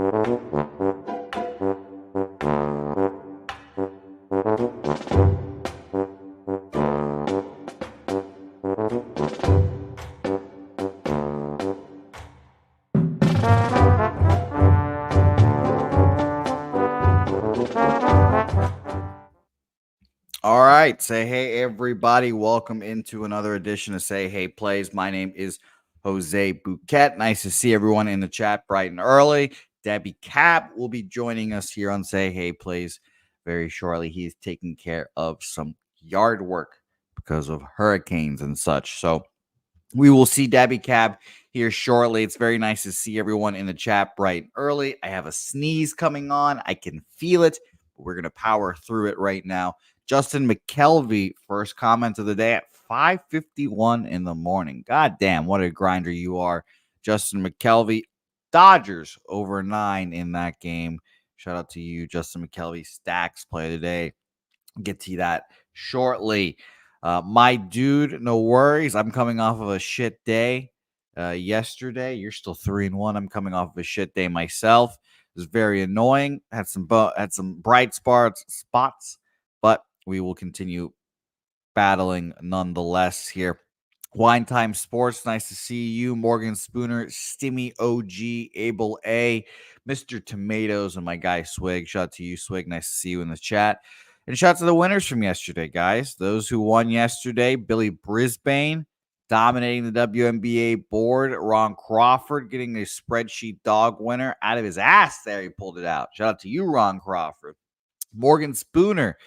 All right. Say hey, everybody. Welcome into another edition of Say Hey Plays. My name is Jose Bouquett. Nice to see everyone in the chat bright and early. Debbie Cab will be joining us here on Say Hey Plays very shortly. He's taking care of some yard work because of hurricanes and such. So we will see Debbie Cab here shortly. It's very nice to see everyone in the chat bright and early. I have a sneeze coming on. I can feel it. But we're going to power through it right now. Justin McKelvey, first comment of the day at 5:51 in the morning. God damn, what a grinder you are, Justin McKelvey. Dodgers over 9 in that game. Shout out to you, Justin McKelvey. Stacks play of the day. Get to that shortly. My dude, no worries. I'm coming off of a shit day yesterday. You're still 3-1. I'm coming off of a shit day myself. It was very annoying. Had some bright spots, but we will continue battling nonetheless here. Wine Time Sports, nice to see you. Morgan Spooner, Stimmy OG, Abel A, Mr. Tomatoes, and my guy Swig. Shout out to you, Swig. Nice to see you in the chat. And shout out to the winners from yesterday, guys. Those who won yesterday, Billy Brisbane dominating the WNBA board. Ron Crawford getting a spreadsheet dog winner out of his ass there. He pulled it out. Shout out to you, Ron Crawford. Morgan Spooner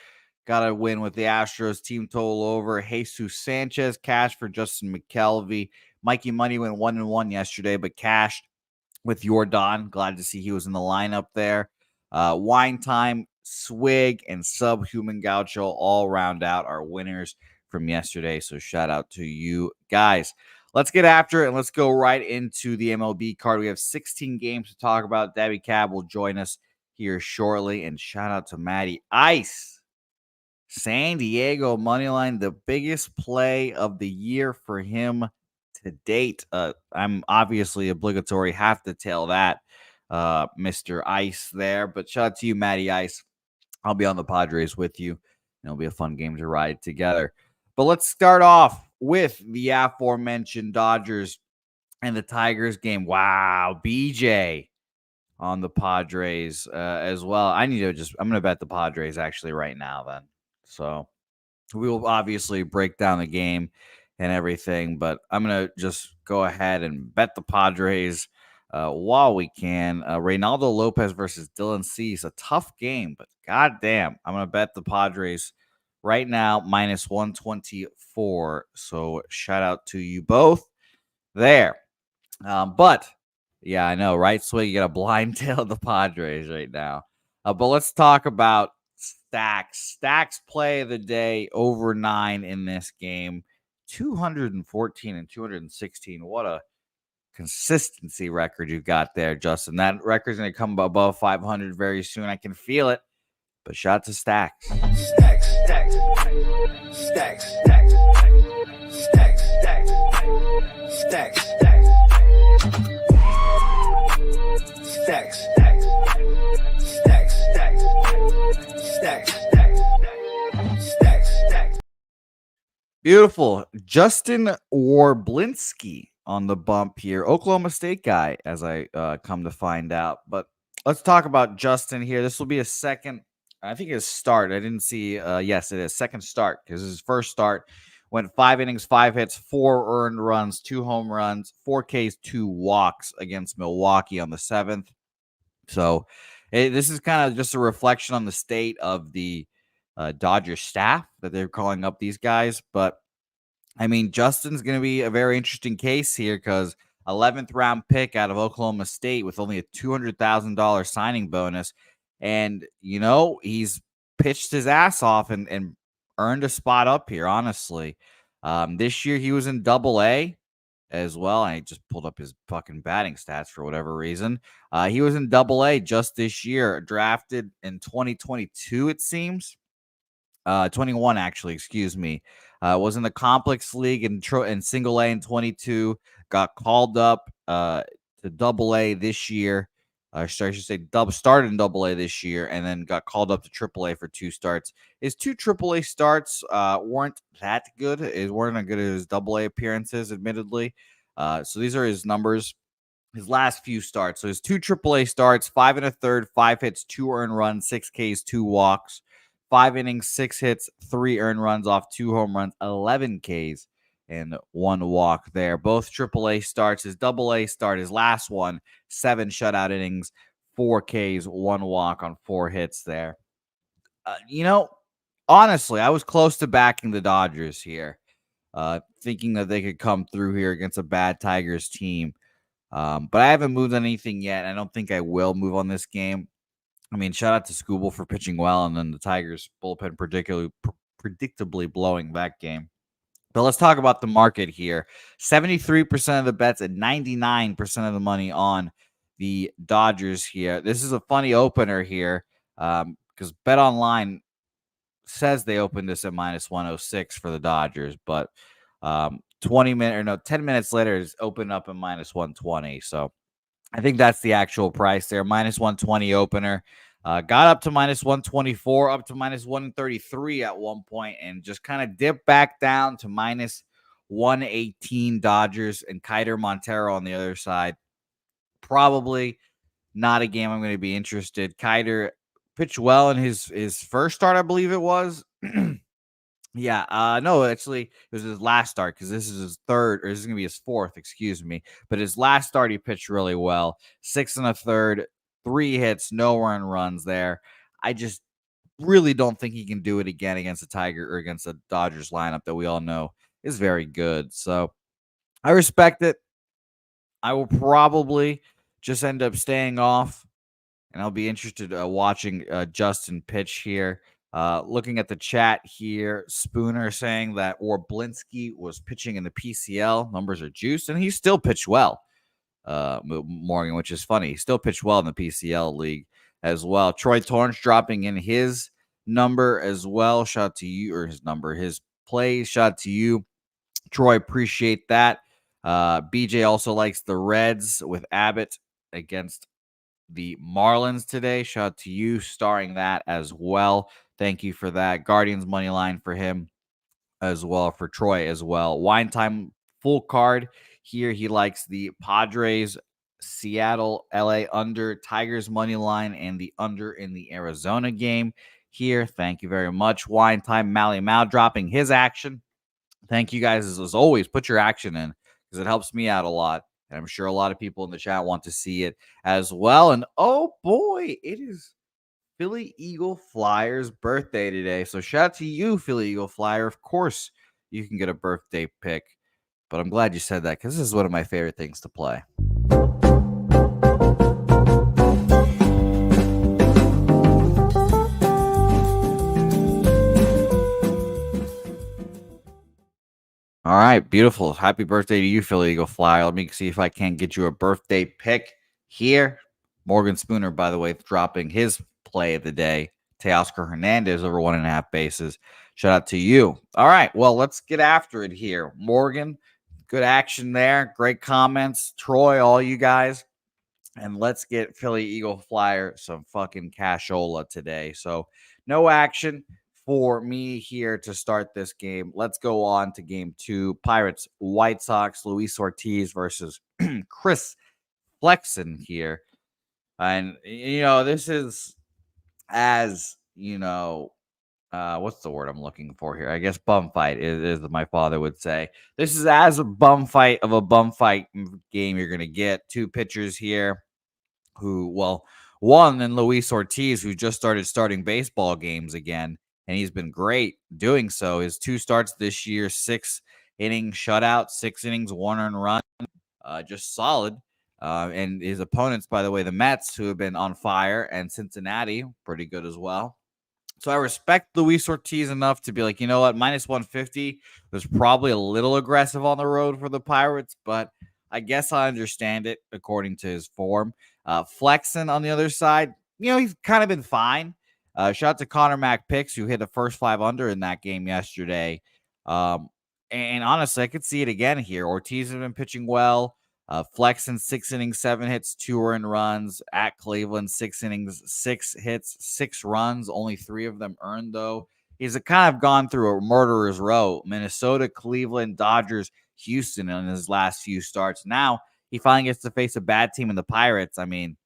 got a win with the Astros team total over. Jesus Sanchez cash for Justin McKelvey. Mikey Money went 1-1 yesterday, but cashed with Jordan. Glad to see he was in the lineup there. Wine Time, Swig, and Subhuman Gaucho all round out our winners from yesterday. So shout out to you guys. Let's get after it and let's go right into the MLB card. We have 16 games to talk about. Debbie Cab will join us here shortly. And shout out to Matty Ice. San Diego moneyline, the biggest play of the year for him to date. I'm obviously obligatory, have to tell that, Mr. Ice there. But shout out to you, Matty Ice. I'll be on the Padres with you. It'll be a fun game to ride together. But let's start off with the aforementioned Dodgers and the Tigers game. Wow, BJ on the Padres as well. I'm going to bet the Padres actually right now then. So we will obviously break down the game and everything, but I'm going to just go ahead and bet the Padres while we can. Reynaldo Lopez versus Dylan Cease, a tough game, but goddamn, I'm going to bet the Padres right now, minus 124. So shout out to you both there. But yeah, I know, right? So you got a blind tail of the Padres right now. But let's talk about Stacks play of the day over 9 in this game. 214 and 216. What a consistency record you got there, Justin. That record's going to come above 500 very soon. I can feel it. But shout out to Stacks. Beautiful. Justin Warblinski on the bump here. Oklahoma State guy, as I come to find out. But let's talk about Justin here. This will be a second, I think his start. I didn't see, yes, it is. Second start because his first start went 5 innings, 5 hits, 4 earned runs, 2 home runs, 4 Ks, 2 walks against Milwaukee on the 7th. So this is kind of just a reflection on the state of the Dodger staff that they're calling up these guys. But I mean, Justin's going to be a very interesting case here because 11th round pick out of Oklahoma State with only a $200,000 signing bonus. And, you know, he's pitched his ass off and earned a spot up here, honestly. This year he was in Double-A as well. I just pulled up his fucking batting stats for whatever reason. He was in Double-A just this year, drafted in 2022, it seems. 21 actually, excuse me. Was in the complex league in single A in 22. Got called up to Double-A this year. I should say started in Double-A this year and then got called up to Triple-A for 2 starts. His 2 Triple-A starts weren't that good. It weren't as good as his Double-A appearances, admittedly. So these are his numbers. His last few starts. So his 2 Triple-A starts, 5 and a third, 5 hits, 2 earned runs, 6 Ks, 2 walks, 5 innings, 6 hits, 3 earned runs off 2 home runs, 11 Ks, and 1 walk there. Both Triple-A starts. His Double-A start, his last one, 7 shutout innings, 4 Ks, 1 walk on 4 hits there. Honestly, I was close to backing the Dodgers here, thinking that they could come through here against a bad Tigers team. But I haven't moved on anything yet. I don't think I will move on this game. I mean, shout out to Scooble for pitching well, and then the Tigers bullpen predictably blowing that game. But let's talk about the market here. 73% of the bets and 99% of the money on the Dodgers here. This is a funny opener here because Bet Online says they opened this at minus 106 for the Dodgers, but 10 minutes later it's opened up at minus 120. So I think that's the actual price there. Minus 120 opener. Got up to minus 124, up to minus 133 at one point, and just kind of dipped back down to minus 118 Dodgers and Kiter Montero on the other side. Probably not a game I'm going to be interested. Kiter pitched well in his first start, I believe it was. Yeah, no, actually, it was his last start because this is his third, or this is going to be his fourth, excuse me. But his last start, he pitched really well. 6 and a third, 3 hits, no earned runs there. I just really don't think he can do it again against a Tiger or against a Dodgers lineup that we all know is very good. So I respect it. I will probably just end up staying off, and I'll be interested watching Justin pitch here. Looking at the chat here, Spooner saying that Orblinski was pitching in the PCL. Numbers are juiced, and he still pitched well, Morgan, which is funny. He still pitched well in the PCL league as well. Troy Torrance dropping in his number as well. Shout out to you, or his plays. Shout out to you, Troy. Appreciate that. BJ also likes the Reds with Abbott against the Marlins today. Shout out to you, starring that as well. Thank you for that. Guardians money line for him as well, for Troy as well. Wine time full card here. He likes the Padres, Seattle, LA under, Tigers money line, and the under in the Arizona game here. Thank you very much. Wine time, Mally Mao dropping his action. Thank you guys as always. Put your action in because it helps me out a lot. And I'm sure a lot of people in the chat want to see it as well. And oh boy, it is Philly Eagle Flyer's birthday today. So shout out to you, Philly Eagle Flyer. Of course, you can get a birthday pick. But I'm glad you said that because this is one of my favorite things to play. All right, beautiful. Happy birthday to you, Philly Eagle Flyer. Let me see if I can get you a birthday pick here. Morgan Spooner, by the way, dropping his play of the day. Teoscar Hernandez over 1.5 bases. Shout out to you. All right, well, let's get after it here. Morgan, good action there. Great comments. Troy, all you guys. And let's get Philly Eagle Flyer some fucking cashola today. So no action for me here to start this game. Let's go on to game 2. Pirates, White Sox, Luis Ortiz versus Chris Flexen here. And, this is as, what's the word I'm looking for here? I guess bum fight is my father would say. This is as a bum fight game you're going to get. 2 pitchers here one in Luis Ortiz, who just starting baseball games again, and he's been great doing so. His 2 starts this year, 6 inning shutout, 6 innings, 1 earned run, just solid. And his opponents, by the way, the Mets, who have been on fire, and Cincinnati, pretty good as well. So I respect Luis Ortiz enough to be like, you know what, minus 150 was probably a little aggressive on the road for the Pirates, but I guess I understand it according to his form. Flexen on the other side, he's kind of been fine. Shout out to Connor McPix, who hit the first 5 under in that game yesterday. And honestly, I could see it again here. Ortiz has been pitching well. Flexen 6 innings, 7 hits, 2 earned runs. At Cleveland, 6 innings, 6 hits, 6 runs. Only 3 of them earned, though. He's kind of gone through a murderer's row. Minnesota, Cleveland, Dodgers, Houston in his last few starts. Now he finally gets to face a bad team in the Pirates. I mean,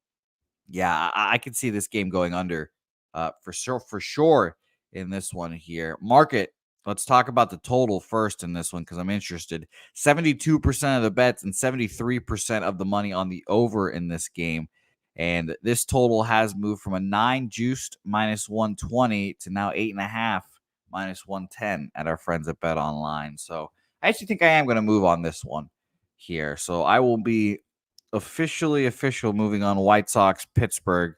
yeah, I could see this game going under for sure in this one here. Market. Let's talk about the total first in this one because I'm interested. 72% of the bets and 73% of the money on the over in this game. And this total has moved from a 9 juiced minus 120 to now 8.5 minus 110 at our friends at Bet Online. So I actually think I am going to move on this one here. So I will be official moving on White Sox Pittsburgh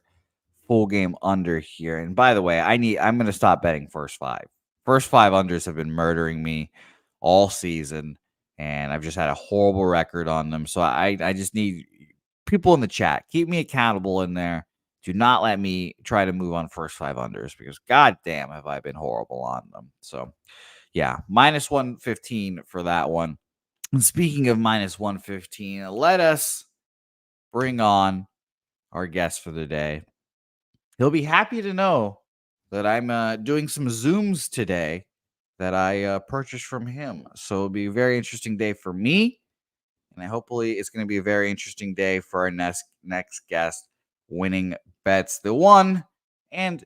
full game under here. And by the way, I'm going to stop betting first 5. First 5 unders have been murdering me all season, and I've just had a horrible record on them. So I just need people in the chat. Keep me accountable in there. Do not let me try to move on first 5 unders because goddamn have I been horrible on them. So yeah, minus 115 for that one. And speaking of minus 115, let us bring on our guest for the day. He'll be happy to know that I'm doing some Zooms today that I purchased from him. So it'll be a very interesting day for me. And hopefully it's going to be a very interesting day for our next guest, Winning Bets the One. And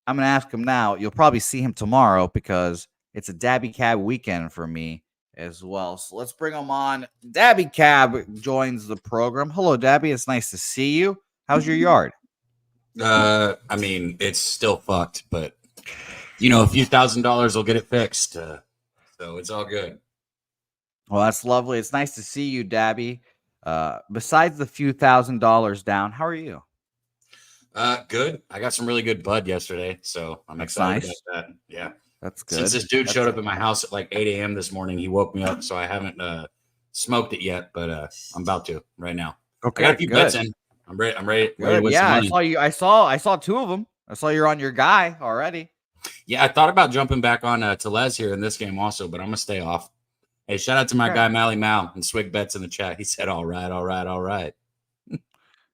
I'm going to ask him now. You'll probably see him tomorrow because it's a Dabby Cab weekend for me as well. So let's bring him on. Dabby Cab joins the program. Hello, Dabby. It's nice to see you. How's your yard? I mean, it's still fucked, but a few $1,000s will get it fixed. So it's all good. Well, that's lovely. It's nice to see you, Dabby. Besides the few $1,000s down, how are you? Good. I got some really good bud yesterday, so I'm excited about that. Yeah. That's good. Since this dude showed up at my house at like 8 a.m. this morning, he woke me up, so I haven't smoked it yet, but I'm about to right now. Okay, I got a few bets in. I'm ready to win some money. I saw 2 of them. I saw you're on your guy already. Yeah, I thought about jumping back on Telez here in this game also, but I'm gonna stay off. Hey, shout out to my guy Mally Mal and Swig Bets in the chat. He said, "All right."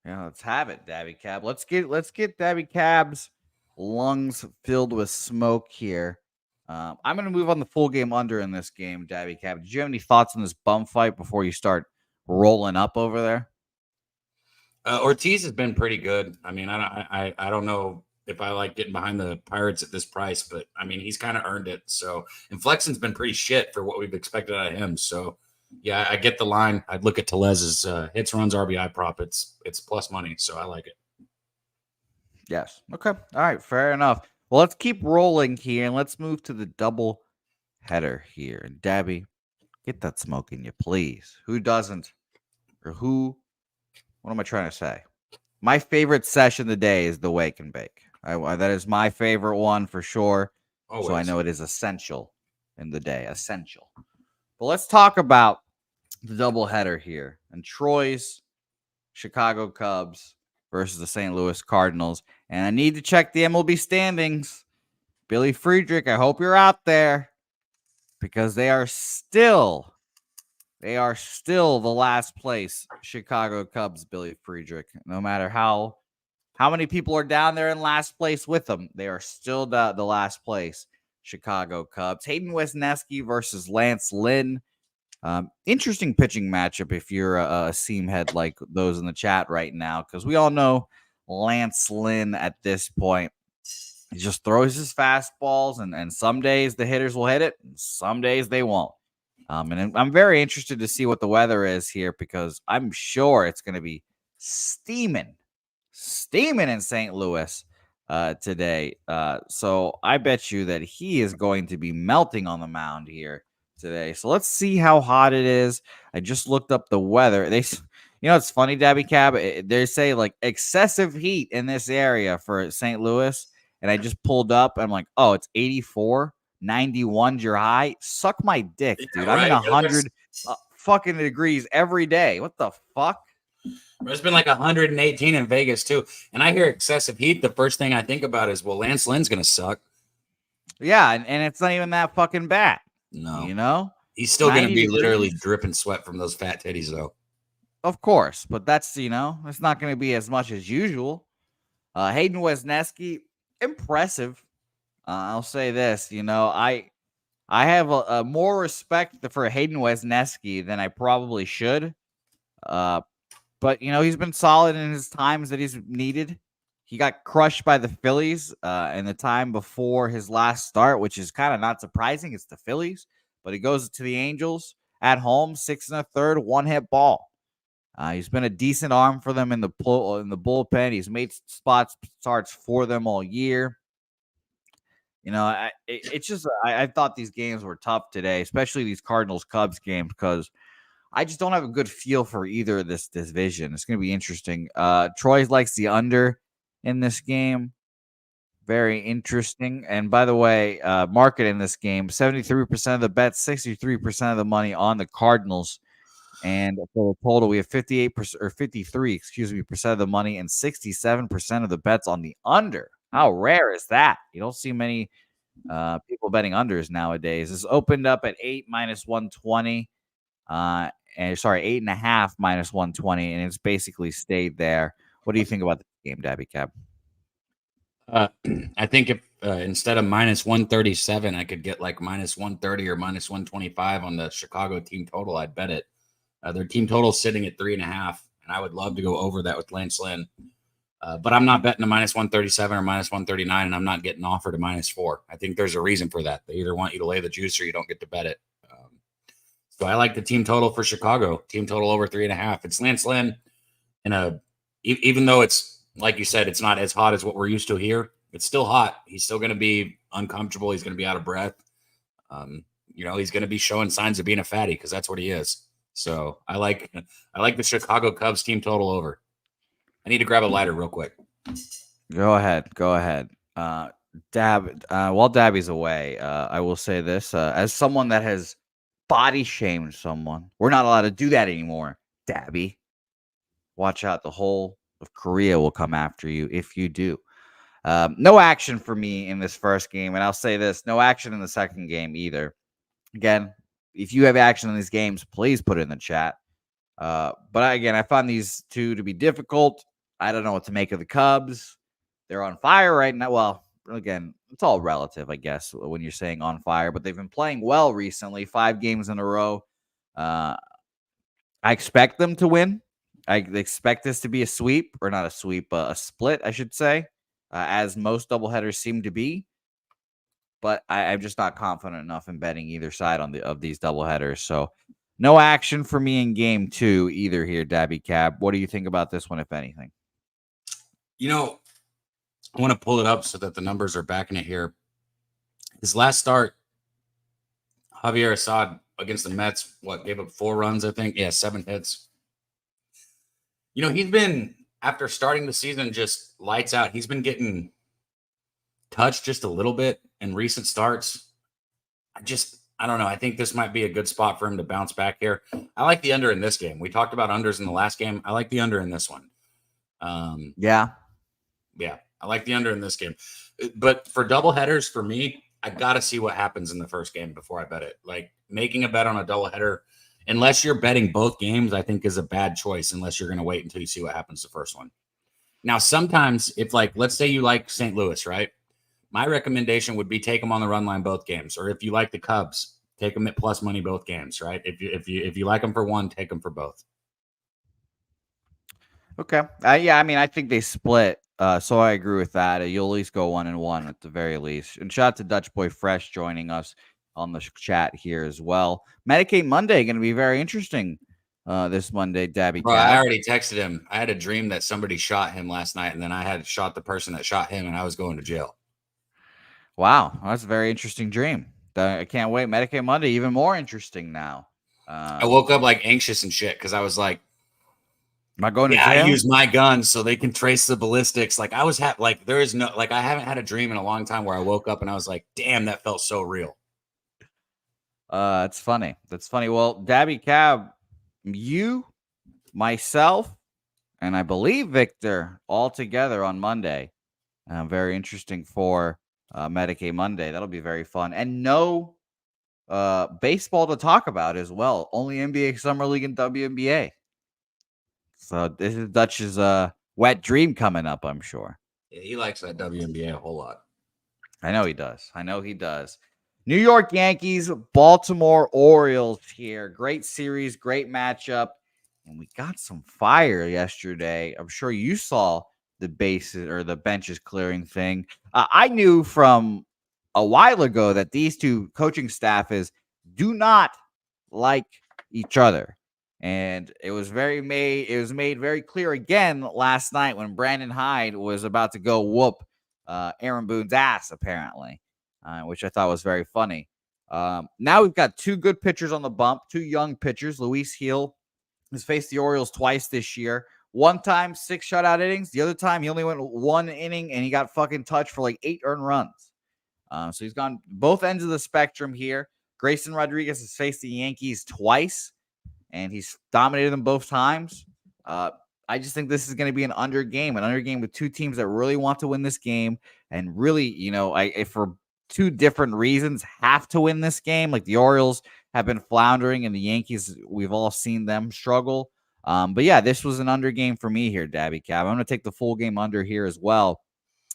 Yeah, let's have it, Dabby Cab. Let's get Dabby Cab's lungs filled with smoke here. I'm gonna move on the full game under in this game, Dabby Cab. Did you have any thoughts on this bum fight before you start rolling up over there? Ortiz has been pretty good. I mean, I don't know if I like getting behind the Pirates at this price, but I mean, he's kind of earned it. So, and Flexen's been pretty shit for what we've expected out of him. So, yeah, I get the line. I'd look at Telez's hits, runs, RBI prop. It's plus money, so I like it. Yes. Okay. All right. Fair enough. Well, let's keep rolling here, and let's move to the double header here. And Dabby, get that smoke in you, please. Who doesn't? Or who? What am I trying to say? My favorite session of the day is the wake and bake. That is my favorite one for sure. Always. So I know it is essential in the day. Essential. But let's talk about the doubleheader here. And Troy's Chicago Cubs versus the St. Louis Cardinals. And I need to check the MLB standings. Billy Friedrich, I hope you're out there. Because they are still the last place Chicago Cubs, Billy Friedrich. No matter how many people are down there in last place with them, they are still the last place Chicago Cubs. Hayden Wesneski versus Lance Lynn. Interesting pitching matchup if you're a seam head like those in the chat right now, because we all know Lance Lynn at this point. He just throws his fastballs, and some days the hitters will hit it, and some days they won't. And I'm very interested to see what the weather is here because I'm sure it's going to be steaming in St. Louis today. So I bet you that he is going to be melting on the mound here today. So let's see how hot it is. I just looked up the weather. It's funny, Dabby Cab. They say like excessive heat in this area for St. Louis. And I just pulled up. I'm like, oh, it's 84. 91's your high. Suck my dick, dude. I'm in 100 fucking degrees every day. What the fuck? It's been like 118 in Vegas too. And I hear excessive heat. The first thing I think about is, well, Lance Lynn's gonna suck. Yeah, and it's not even that fucking bad. No, you know, he's still gonna be literally dripping sweat from those fat titties, though. Of course, but that's it's not going to be as much as usual. Hayden Wesneski, impressive. I'll say this, I have a more respect for Hayden Wesneski than I probably should. Uh, but he's been solid in his times that he's needed. He got crushed by the Phillies in the time before his last start, which is kind of not surprising. It's the Phillies, but he goes to the Angels at home, 6 1/3, one-hit ball. He's been a decent arm for them in the bullpen. He's made spots starts for them all year. It's just I thought these games were tough today, especially these Cardinals Cubs games, because I just don't have a good feel for either of this division. It's going to be interesting. Troy likes the under in this game. Very interesting. And by the way, market in this game, 73% of the bets, 63% of the money on the Cardinals. And for the total, we have 58% or 53, percent of the money and 67% of the bets on the under. How rare is that? You don't see many people betting unders nowadays. This opened up at 8 minus 120. And sorry, 8.5 minus 120, and it's basically stayed there. What do you think about the game, Dabby Cab? I think if instead of minus 137, I could get like minus 130 or minus 125 on the Chicago team total. I'd bet it. Their team total is sitting at 3.5, and I would love to go over that with Lance Lynn. But I'm not betting a minus 137 or minus 139, and I'm not getting offered a minus 4. I think there's a reason for that. They either want you to lay the juice or you don't get to bet it. So I like the team total for Chicago. Team total over 3.5. It's Lance Lynn even though it's like you said, it's not as hot as what we're used to here. It's still hot. He's still going to be uncomfortable. He's going to be out of breath. He's going to be showing signs of being a fatty because that's what he is. So I like the Chicago Cubs team total over. I need to grab a lighter real quick. Go ahead. While Dabby's away, I will say this. As someone that has body shamed someone, we're not allowed to do that anymore, Dabby. Watch out. The whole of Korea will come after you if you do. No action for me in this first game. And I'll say this, no action in the second game either. Again, if you have action in these games, please put it in the chat. But I found these two to be difficult. I don't know what to make of the Cubs. They're on fire right now. Well, again, it's all relative, I guess, when you're saying on fire. But they've been playing well recently, 5 games in a row. I expect them to win. I expect this to be a sweep, or not a sweep, a split, I should say, as most doubleheaders seem to be. But I'm just not confident enough in betting either side of these doubleheaders. So no action for me in game 2 either here, Dabby Cab. What do you think about this one, if anything? I want to pull it up so that the numbers are backing it here. His last start, Javier Assad against the Mets, gave up 4 runs, I think? Yeah, 7 hits. He's been, after starting the season, just lights out. He's been getting touched just a little bit in recent starts. I don't know. I think this might be a good spot for him to bounce back here. I like the under in this game. We talked about unders in the last game. I like the under in this one. Yeah, I like the under in this game. But for doubleheaders, for me, I got to see what happens in the first game before I bet it. Like, making a bet on a doubleheader, unless you're betting both games, I think is a bad choice unless you're going to wait until you see what happens the first one. Now, sometimes if, let's say you like St. Louis, right? My recommendation would be take them on the run line both games. Or if you like the Cubs, take them at plus money both games, right? If you like them for one, take them for both. Okay. I think they split. So I agree with that. You'll at least go 1-1 at the very least. And shout out to Dutch Boy Fresh joining us on the chat here as well. Medicaid Monday going to be very interesting this Monday, Dabby. Bro, I already texted him. I had a dream that somebody shot him last night, and then I had shot the person that shot him, and I was going to jail. Wow, that's a very interesting dream. I can't wait. Medicaid Monday, even more interesting now. I woke up anxious and shit because I was like, am I going to jail? I use my gun so they can trace the ballistics. I was there is no, I haven't had a dream in a long time where I woke up and I was like, damn, that felt so real. It's funny. That's funny. Well, Dabby Cab, you, myself, and I believe Victor all together on Monday. Very interesting for Medicaid Monday. That'll be very fun. And no baseball to talk about as well. Only NBA Summer League and WNBA. So this is Dutch's wet dream coming up, I'm sure. Yeah, he likes that WNBA a whole lot. I know he does. New York Yankees, Baltimore Orioles here. Great series, great matchup. And we got some fire yesterday. I'm sure you saw the bases or the benches clearing thing. I knew from a while ago that these two coaching staffs do not like each other. And it was made very clear again last night when Brandon Hyde was about to go whoop Aaron Boone's ass, apparently, which I thought was very funny. Now we've got two good pitchers on the bump, two young pitchers. Luis Gil has faced the Orioles twice this year. One time, 6 shutout innings. The other time, he only went 1 inning, and he got fucking touched for like 8 earned runs. So he's gone both ends of the spectrum here. Grayson Rodriguez has faced the Yankees twice, and he's dominated them both times. I just think this is going to be an under game with two teams that really want to win this game and really, if for two different reasons, have to win this game. Like the Orioles have been floundering, and the Yankees, we've all seen them struggle. But yeah, this was an under game for me here, Dabby Cab. I'm going to take the full game under here as well.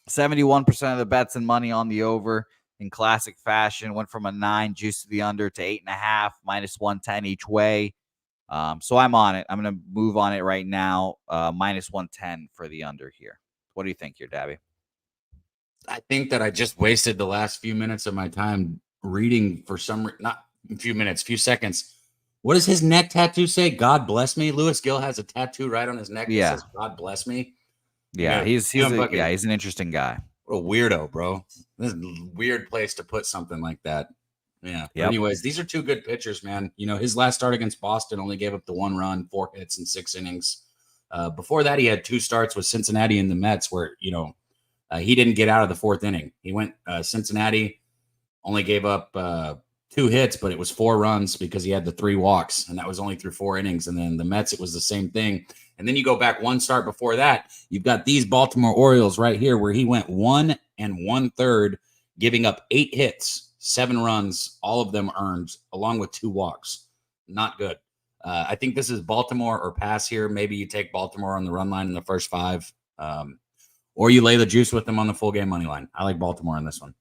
71% of the bets and money on the over in classic fashion. Went from a 9 juice to the under to 8.5, minus 110 each way. So I'm on it. I'm going to move on it right now. Minus 110 for the under here. What do you think here, Dabby? I think that I just wasted the last few minutes of my time reading for not a few minutes, few seconds. What does his neck tattoo say? God bless me. Luis Gil has a tattoo right on his neck that says God bless me. Yeah, he's an interesting guy. What a weirdo, bro. This is a weird place to put something like that. Yeah. Yep. Anyways, these are two good pitchers, man. His last start against Boston only gave up the 1 run, 4 hits in 6 innings. Before that, he had 2 starts with Cincinnati and the Mets where, he didn't get out of the 4th inning. He went Cincinnati, only gave up 2 hits, but it was 4 runs because he had the 3 walks, and that was only through 4 innings. And then the Mets, it was the same thing. And then you go back 1 start before that, you've got these Baltimore Orioles right here where he went 1 1/3, giving up 8 hits. 7 runs, all of them earned, along with 2 walks. Not good. I think this is Baltimore or pass here. Maybe you take Baltimore on the run line in the first 5, or you lay the juice with them on the full game money line. I like Baltimore in this one.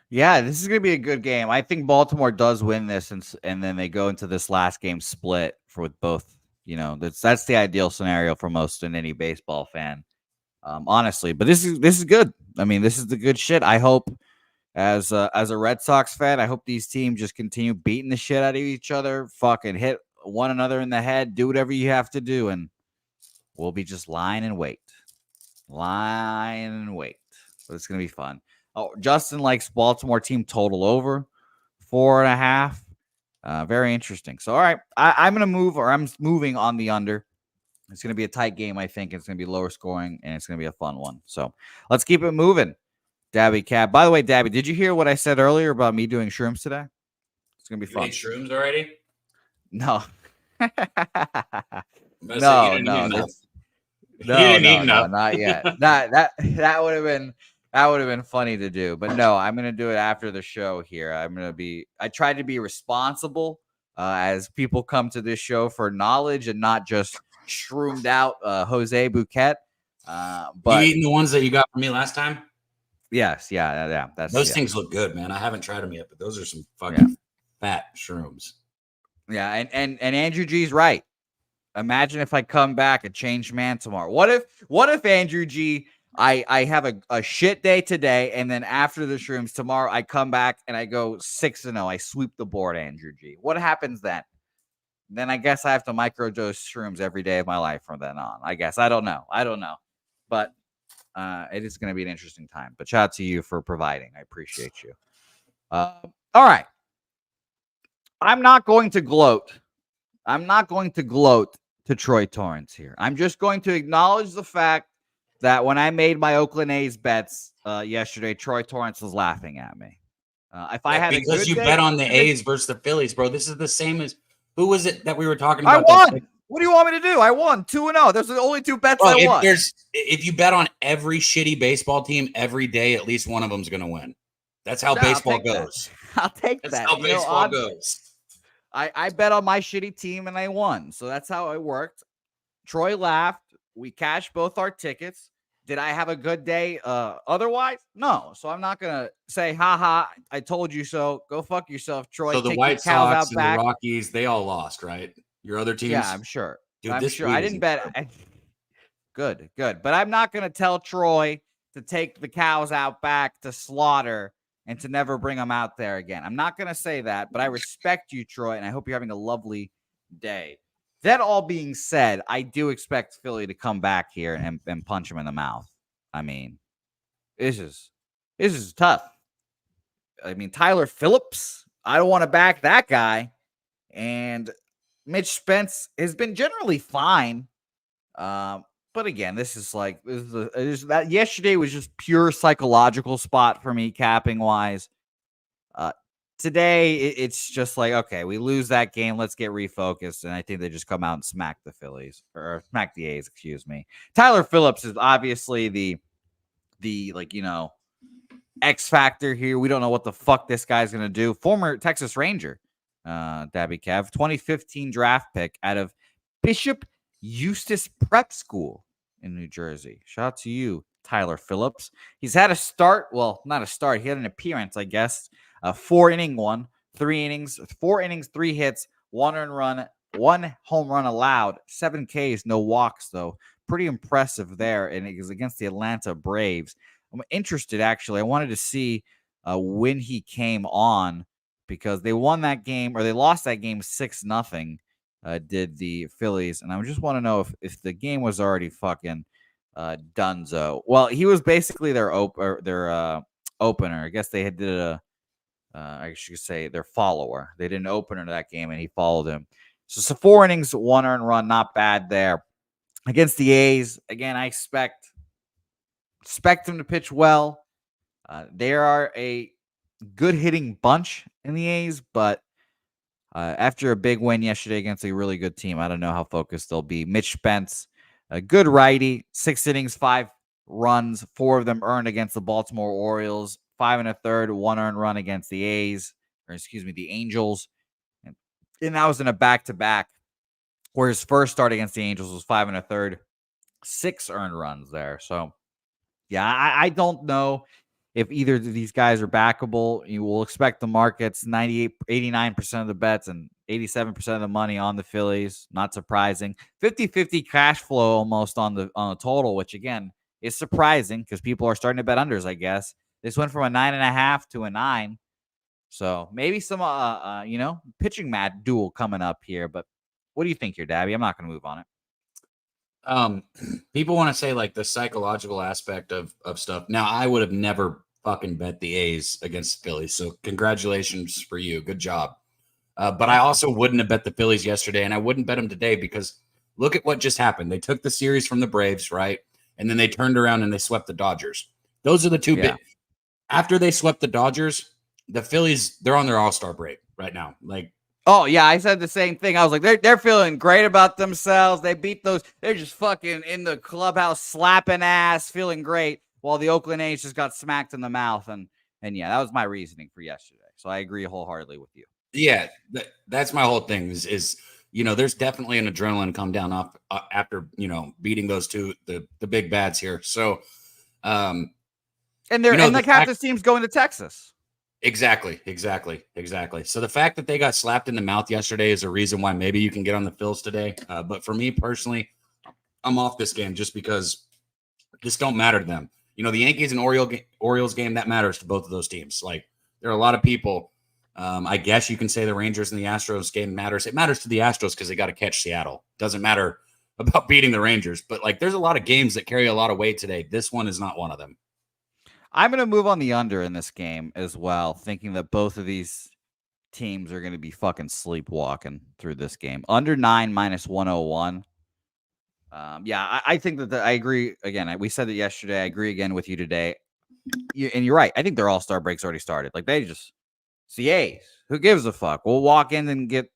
Yeah, this is going to be a good game. I think Baltimore does win this, and then they go into this last game split with both. That's the ideal scenario for most in any baseball fan, honestly. But this is good. I mean, this is the good shit. I hope. As a Red Sox fan, I hope these teams just continue beating the shit out of each other, fucking hit one another in the head, do whatever you have to do, and we'll be just lying in wait. So it's going to be fun. Oh, Justin likes Baltimore team total over 4.5. Very interesting. So, all right, I'm going to I'm moving on the under. It's going to be a tight game, I think. It's going to be lower scoring, and it's going to be a fun one. So let's keep it moving. Dabby Cat. By the way, Dabby, did you hear what I said earlier about me doing shrooms today? It's gonna be fun. You ate shrooms already? No. No, not yet. That would have been funny to do, but no, I'm gonna do it after the show here. I tried to be responsible as people come to this show for knowledge and not just shroomed out Jose Bouquett. But you eating the ones that you got from me last time? Yes, yeah. Those things look good, man. I haven't tried them yet, but those are some fucking fat shrooms. Yeah, and Andrew G's right. Imagine if I come back a changed man tomorrow. What if Andrew G, I have a shit day today, and then after the shrooms tomorrow, I come back and I go 6-0. I sweep the board, Andrew G. What happens then? Then I guess I have to microdose shrooms every day of my life from then on. I guess I don't know, but. It is going to be an interesting time, but shout out to you for providing. I appreciate you. All right. I'm not going to gloat to Troy Torrance here. I'm just going to acknowledge the fact that when I made my Oakland A's bets yesterday, Troy Torrance was laughing at me. If I had because you bet on the A's versus the Phillies, bro. This is the same as who was it that we were talking I about? won. What do you want me to do? I won 2-0. There's the only 2 bets I won. If you bet on every shitty baseball team every day, at least one of them's going to win. That's how baseball goes. I'll take that. That's how baseball goes. I bet on my shitty team and I won. So that's how it worked. Troy laughed. We cashed both our tickets. Did I have a good day otherwise? No. So I'm not going to say, haha, I told you so. Go fuck yourself, Troy. So the Take your White cows Sox out and the back. Rockies, they all lost, right? Your other Yeah, teams? I'm sure. Dude, I'm this sure. I weed is didn't bet. incredible. Good, good. But I'm not going to tell Troy to take the cows out back to slaughter and to never bring them out there again. I'm not going to say that, but I respect you, Troy, and I hope you're having a lovely day. That all being said, I do expect Philly to come back here and punch him in the mouth. I mean, this is tough. I mean, Tyler Phillips, I don't want to back that guy. And Mitch Spence has been generally fine. But again, this is that yesterday was just pure psychological spot for me capping wise. Uh, Today it's just like, okay, we lose that game, let's get refocused, and I think they just come out and smack the Phillies or smack the A's, excuse me. Tyler Phillips is obviously the X factor here. We don't know what the fuck this guy's gonna do. Former Texas Ranger, Dabby Kev, 2015 draft pick out of Bishop Eustace Prep School in New Jersey. Shout out to you, Tyler Phillips. He's had a start. Well, not a start. He had an appearance, I guess. 4-inning one, 3 innings, 4 innings, 3 hits, 1 earned run, 1 home run allowed, 7 Ks, no walks though. Pretty impressive there, and it was against the Atlanta Braves. I'm interested, actually. I wanted to see when he came on because they won that game, or they lost that game 6-0. Did the Phillies, and I just want to know if the game was already fucking donezo. Well, he was basically their opener. I guess they did I should say their follower. They did an opener to that game, and he followed him. So 4 innings, 1 earned run, not bad there. Against the A's, again, I expect him to pitch well. They are a good hitting bunch in the A's, but after a big win yesterday against a really good team, I don't know how focused they'll be. Mitch Spence, a good righty, 6 innings, 5 runs, 4 of them earned against the Baltimore Orioles, 5 1/3, 1 earned run against the A's, or excuse me, the Angels. And that was in a back-to-back, where his first start against the Angels was 5 1/3, 6 earned runs there. So, yeah, I don't know if either of these guys are backable. You will expect the markets 89% of the bets and 87% of the money on the Phillies. Not surprising. 50-50 cash flow almost on the total, which again is surprising because people are starting to bet unders, I guess. This went from a 9.5 to a 9. So maybe some pitching match duel coming up here. But what do you think here, Dabby? I'm not going to move on it. People want to say like the psychological aspect of stuff. Now, I would have never fucking bet the A's against the Phillies. So congratulations for you. Good job. But I also wouldn't have bet the Phillies yesterday, and I wouldn't bet them today because look at what just happened. They took the series from the Braves, right? And then they turned around and they swept the Dodgers. Those are the two big. After they swept the Dodgers, the Phillies, they're on their all-star break right now. Like, oh, yeah, I said the same thing. I was like, they're feeling great about themselves. They beat those. They're just fucking in the clubhouse slapping ass, feeling great, while the Oakland A's just got smacked in the mouth. And yeah, that was my reasoning for yesterday. So I agree wholeheartedly with you. Yeah, that's my whole thing is there's definitely an adrenaline come down off after, beating those two, the big bads here. So, and the Cactus team's going to Texas. Exactly. So the fact that they got slapped in the mouth yesterday is a reason why maybe you can get on the Phils today. But for me personally, I'm off this game just because this don't matter to them. The Yankees and Orioles game, that matters to both of those teams. Like, there are a lot of people. I guess you can say the Rangers and the Astros game matters. It matters to the Astros because they got to catch Seattle. Doesn't matter about beating the Rangers. But like, there's a lot of games that carry a lot of weight today. This one is not one of them. I'm going to move on the under in this game as well, thinking that both of these teams are going to be fucking sleepwalking through this game. Under 9 minus 101. I think that I agree. Again, we said it yesterday. I agree again with you today. And you're right. I think their all-star break's already started. Like, they just, CAs, who gives a fuck? We'll walk in and get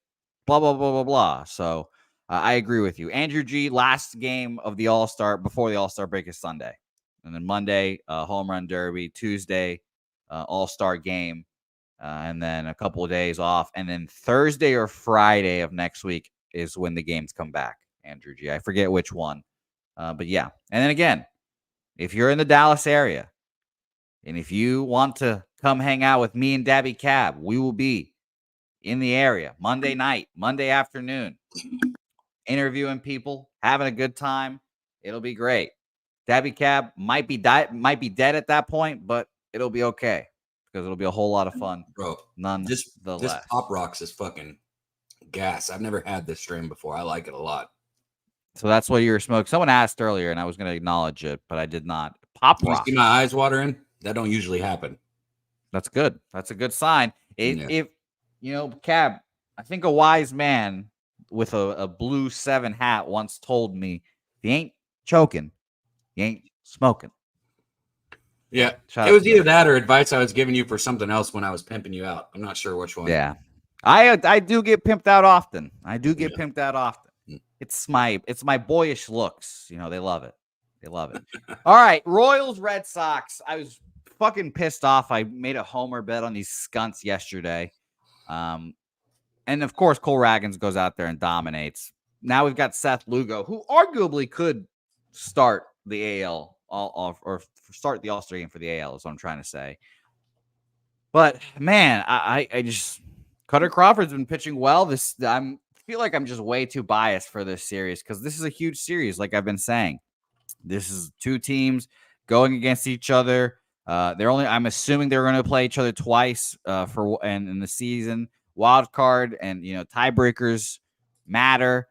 blah, blah, blah, blah, blah. So I agree with you. Andrew G, last game of the all-star before the all-star break is Sunday. And then Monday, home run derby. Tuesday, all-star game. and then a couple of days off. And then Thursday or Friday of next week is when the games come back, Andrew G. I forget which one. But yeah. And then again, if you're in the Dallas area and if you want to come hang out with me and Dabby Cab, we will be in the area Monday night, Monday afternoon, interviewing people, having a good time. It'll be great. Dabby Cab might be dead at that point, but it'll be okay because it'll be a whole lot of fun. Bro, nonetheless. This Pop Rocks is fucking gas. I've never had this strain before. I like it a lot. So that's what you were smoking. Someone asked earlier, and I was going to acknowledge it, but I did not. Pop Rock. You see my eyes watering? That don't usually happen. That's good. That's a good sign. Yeah. If Cab, I think a wise man with a blue 7 hat once told me, if you ain't choking, you ain't smoking. Yeah. It was either that or advice I was giving you for something else when I was pimping you out. I'm not sure which one. Yeah. I do get pimped out often. Pimped out often. It's my boyish looks. They love it. They love it. All right. Royals, Red Sox. I was fucking pissed off. I made a homer bet on these skunts yesterday. And of course, Cole Ragans goes out there and dominates. Now we've got Seth Lugo, who arguably could start the AL or start the All-Star game for the AL is what I'm trying to say. But man, I just Cutter Crawford's been pitching well. I feel like I'm just way too biased for this series because this is a huge series, like I've been saying. This is two teams going against each other. I'm assuming they're going to play each other twice in the season. Wild card and tiebreakers matter.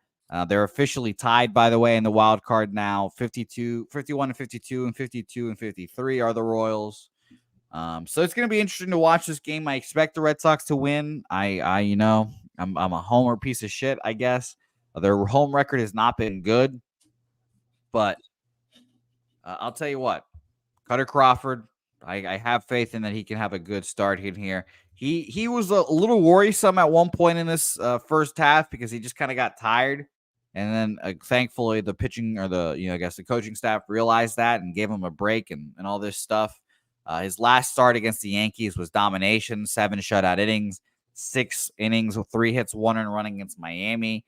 They're officially tied, by the way, in the wild card now. 51 and 52 and 52 and 53 are the Royals. So it's going to be interesting to watch this game. I expect the Red Sox to win. I'm a homer piece of shit, I guess. Their home record has not been good, but I'll tell you what, Cutter Crawford, I have faith in that he can have a good start in here. He was a little worrisome at one point in this first half because he just kind of got tired. And then thankfully the pitching or the coaching staff realized that and gave him a break and all this stuff. His last start against the Yankees was domination, 7 shutout innings, 6 innings with 3 hits, 1 earned run against Miami.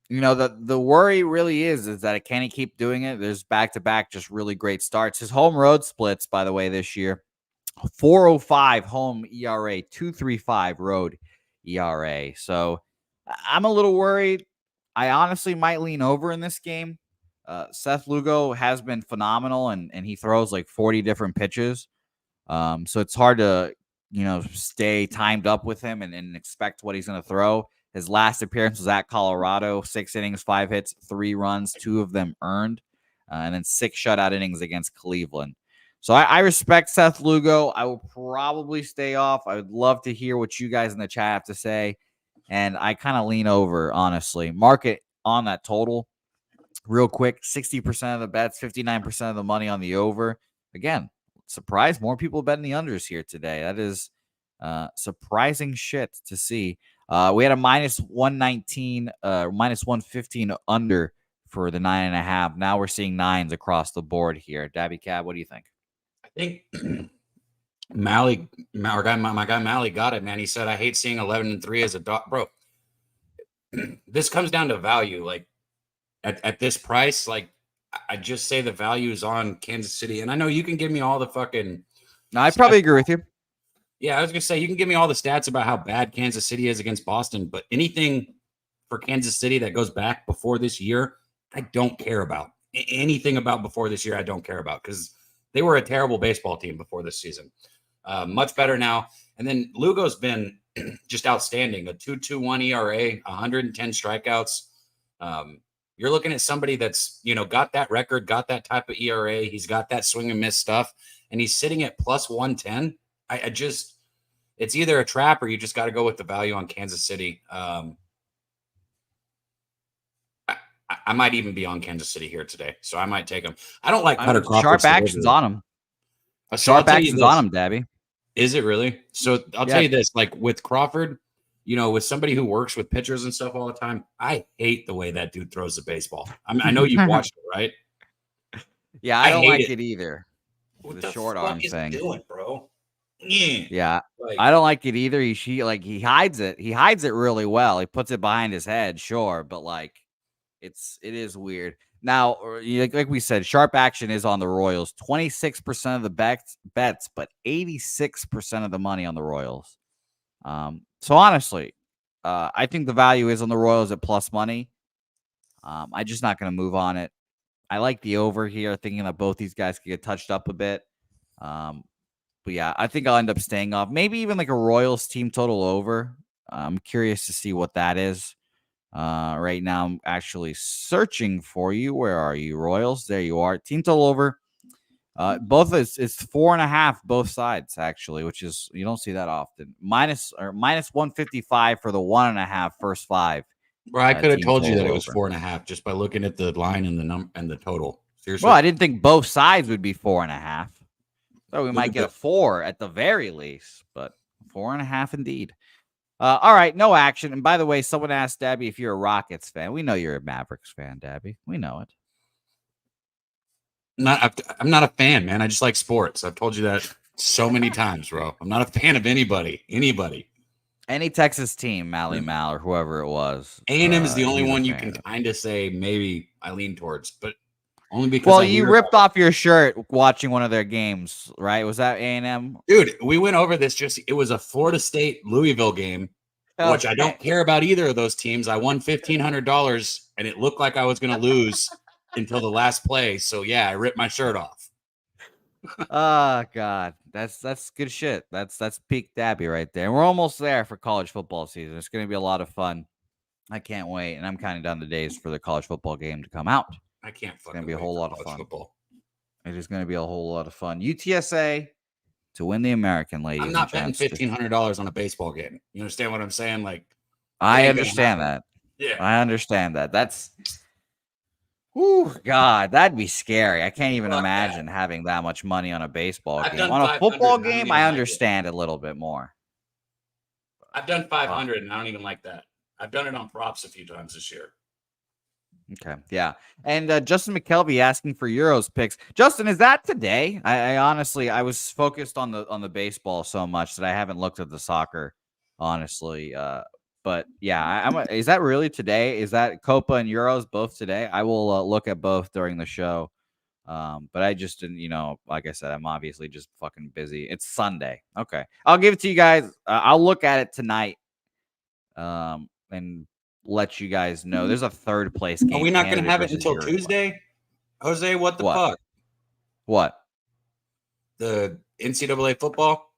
The worry really is that can he keep doing it? There's back-to-back just really great starts. His home road splits, by the way, this year, 4.05 home ERA, 2.35 road ERA. So I'm a little worried. I honestly might lean over in this game. Seth Lugo has been phenomenal, and he throws like 40 different pitches. So it's hard to, stay timed up with him and expect what he's going to throw. His last appearance was at Colorado, 6 innings, 5 hits, 3 runs, 2 of them earned, and then 6 shutout innings against Cleveland. So I respect Seth Lugo. I will probably stay off. I would love to hear what you guys in the chat have to say. And I kind of lean over, honestly. Market on that total real quick. 60% of the bets, 59% of the money on the over. Again, surprised more people betting the unders here today. That is surprising shit to see. We had a minus 119, minus 115 under for the 9.5. Now we're seeing 9s across the board here. Dabby Cab, what do you think? I think my guy Mally got it, man. He said, I hate seeing 11-3 as a dog. Bro, this comes down to value. Like at this price, like I just say the value is on Kansas City. And I know you can give me all the fucking. No, I probably agree with you. Yeah, I was going to say, you can give me all the stats about how bad Kansas City is against Boston, but anything for Kansas City that goes back before this year, I don't care about. Anything about before this year, I don't care about because they were a terrible baseball team before this season. Much better now. And then Lugo's been just outstanding. A 2.21 ERA, 110 strikeouts. You're looking at somebody that's, got that record, got that type of ERA. He's got that swing and miss stuff, and he's sitting at plus 110. It's either a trap or you just got to go with the value on Kansas City. I might even be on Kansas City here today, so I might take him. I don't like Cutter Crawford. Sharp actions on him. Sharp actions on him, Dabby. Is it really? So I'll tell you this, like with Crawford, with somebody who works with pitchers and stuff all the time, I hate the way that dude throws the baseball. I know you've watched it, right? Yeah, I don't like it either. What the short arm is thing. Doing, bro? Yeah. Like, I don't like it either. He hides it. He hides it really well. He puts it behind his head, sure, but like it is weird. Now, like we said, sharp action is on the Royals. 26% of the bets, but 86% of the money on the Royals. So honestly, I think the value is on the Royals at plus money. I'm just not going to move on it. I like the over here, thinking that both these guys could get touched up a bit. But yeah, I think I'll end up staying off. Maybe even like a Royals team total over. I'm curious to see what that is. Right now, I'm actually searching for you. Where are you, Royals? There you are. Team total over. Both it's 4.5 both sides actually, which is you don't see that often. Minus 155 for the 1.5 first 5. bro, I could have Team told you that total it was over. 4.5 just by looking at the line and the total. Seriously. Well, I didn't think both sides would be 4.5. So we Look might at get the- a 4 at the very least, but 4.5 indeed. All right, no action. And by the way, someone asked Dabby if you're a Rockets fan. We know you're a Mavericks fan, Dabby. We know it. I'm not a fan, man. I just like sports. I've told you that so many times, bro. I'm not a fan of anybody. Any Texas team, Mally Mal or whoever it was. A&M is the only he's a one you fan can of. kind of say maybe I lean towards, but only because Well, I you hear ripped about off your shirt watching one of their games, right? Was that A&M? it. Dude, we went over this it was a Florida State Louisville game, which I don't care about either of those teams. I won $1,500 and it looked like I was going to lose until the last play. So yeah, I ripped my shirt off. Oh God, that's good shit. That's peak Dabby right there. And we're almost there for college football season. It's going to be a lot of fun. I can't wait, and I'm counting down the days for the college football game to come out. I can't It's going to fucking be a wait whole for lot of college fun. football. It is going to be a whole lot of fun. UTSA to win the American, ladies I'm not and betting gents. $1,500 on a baseball game. You understand what I'm saying? Like, I understand that. Yeah. I understand that. That's, God, that'd be scary. I can't even imagine having that much money on a baseball I've game. done On a 500, football and I don't game, even I like it. understand a little bit more. I've done 500 and I don't even like that. I've done it on props a few times this year. Okay, yeah. And Justin McKelvey asking for Euros picks. Justin, is that today? I honestly, I was focused on the baseball so much that I haven't looked at the soccer, honestly. But yeah, is that really today? Is that Copa and Euros both today? I will look at both during the show. But I just didn't, like I said, I'm obviously just fucking busy. It's Sunday. Okay, I'll give it to you guys. I'll look at it tonight. And let you guys know. There's a third place game. Are we not going to Canada have it versus until Uruguay. Tuesday? Jose, what the What? fuck? What? The NCAA football?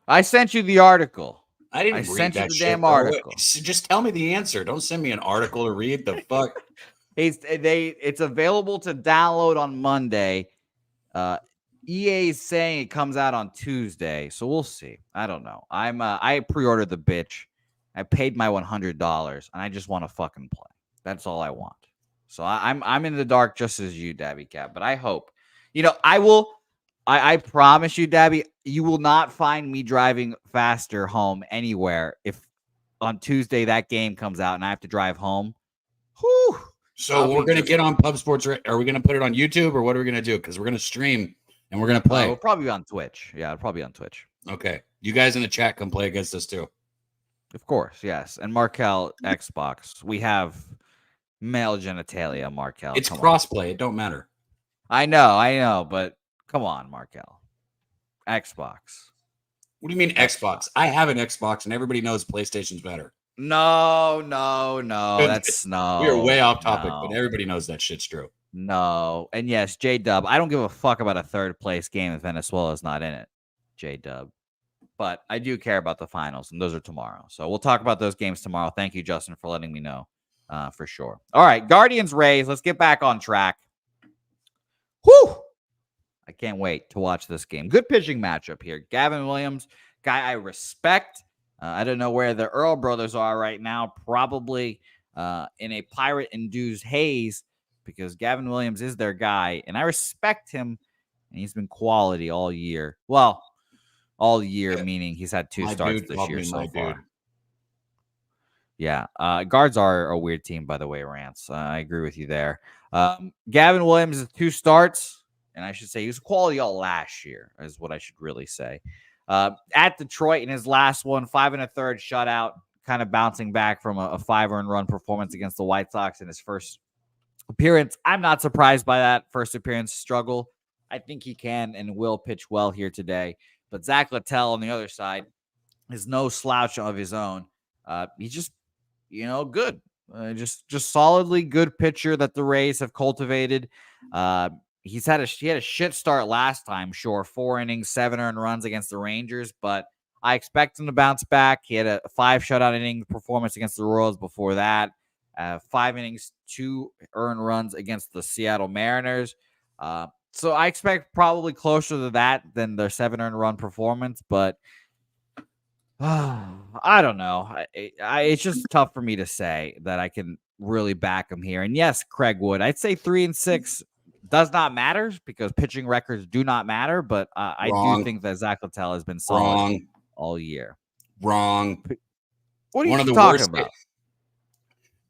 I sent you the article. I didn't read sent you that the shit, damn bro. article. Just tell me the answer. Don't send me an article to read. The fuck? It's available to download on Monday. EA is saying it comes out on Tuesday, so we'll see. I don't know. I pre-ordered the bitch. I paid my $100, and I just want to fucking play. That's all I want. So I'm in the dark just as you, Dabby Cat. But I hope, I will. I promise you, Dabby, you will not find me driving faster home anywhere if on Tuesday that game comes out and I have to drive home. Whew. So we're going to get on Pub Sports. Are we going to put it on YouTube or what are we going to do? Because we're going to stream and we're going to play. We'll probably be on Twitch. Yeah, it'll probably be on Twitch. Okay. You guys in the chat can play against us too. Of course, yes. And Markel Xbox. We have male genitalia, Markel. It's crossplay. It don't matter. I know, but come on, Markel. Xbox. What do you mean Xbox? I have an Xbox and everybody knows PlayStation's better. No. That's no. We are way off topic, but everybody knows that shit's true. No. And yes, J-Dub, I don't give a fuck about a third place game if Venezuela's not in it. J-Dub. But I do care about the finals, and those are tomorrow. So we'll talk about those games tomorrow. Thank you, Justin, for letting me know for sure. All right, Guardians Rays. Let's get back on track. Whew! I can't wait to watch this game. Good pitching matchup here. Gavin Williams, guy I respect. I don't know where the Earl brothers are right now. Probably in a pirate-induced haze because Gavin Williams is their guy, and I respect him, and he's been quality all year. Well, all year, meaning he's had 2 starts this year so far. Yeah. Guards are a weird team, by the way, Rance. I agree with you there. Gavin Williams is 2 starts, and I should say he was quality all last year, is what I should really say. At Detroit in his last one, 5 1/3 shutout, kind of bouncing back from a 5 earned run performance against the White Sox in his first appearance. I'm not surprised by that first appearance struggle. I think he can and will pitch well here today. But Zach Littell on the other side is no slouch of his own. He's just, good. Just solidly good pitcher that the Rays have cultivated. He had a shit start last time, sure. 4 innings, 7 earned runs against the Rangers, but I expect him to bounce back. He had a 5 shutout inning performance against the Royals before that. 5 innings, 2 earned runs against the Seattle Mariners. So I expect probably closer to that than their 7 earned run performance, but I don't know. It's just tough for me to say that I can really back him here. And yes, Craig Wood, I'd say 3-6 does not matter because pitching records do not matter. But I do think that Zach Littell has been solid all year. Wrong. What are you talking about?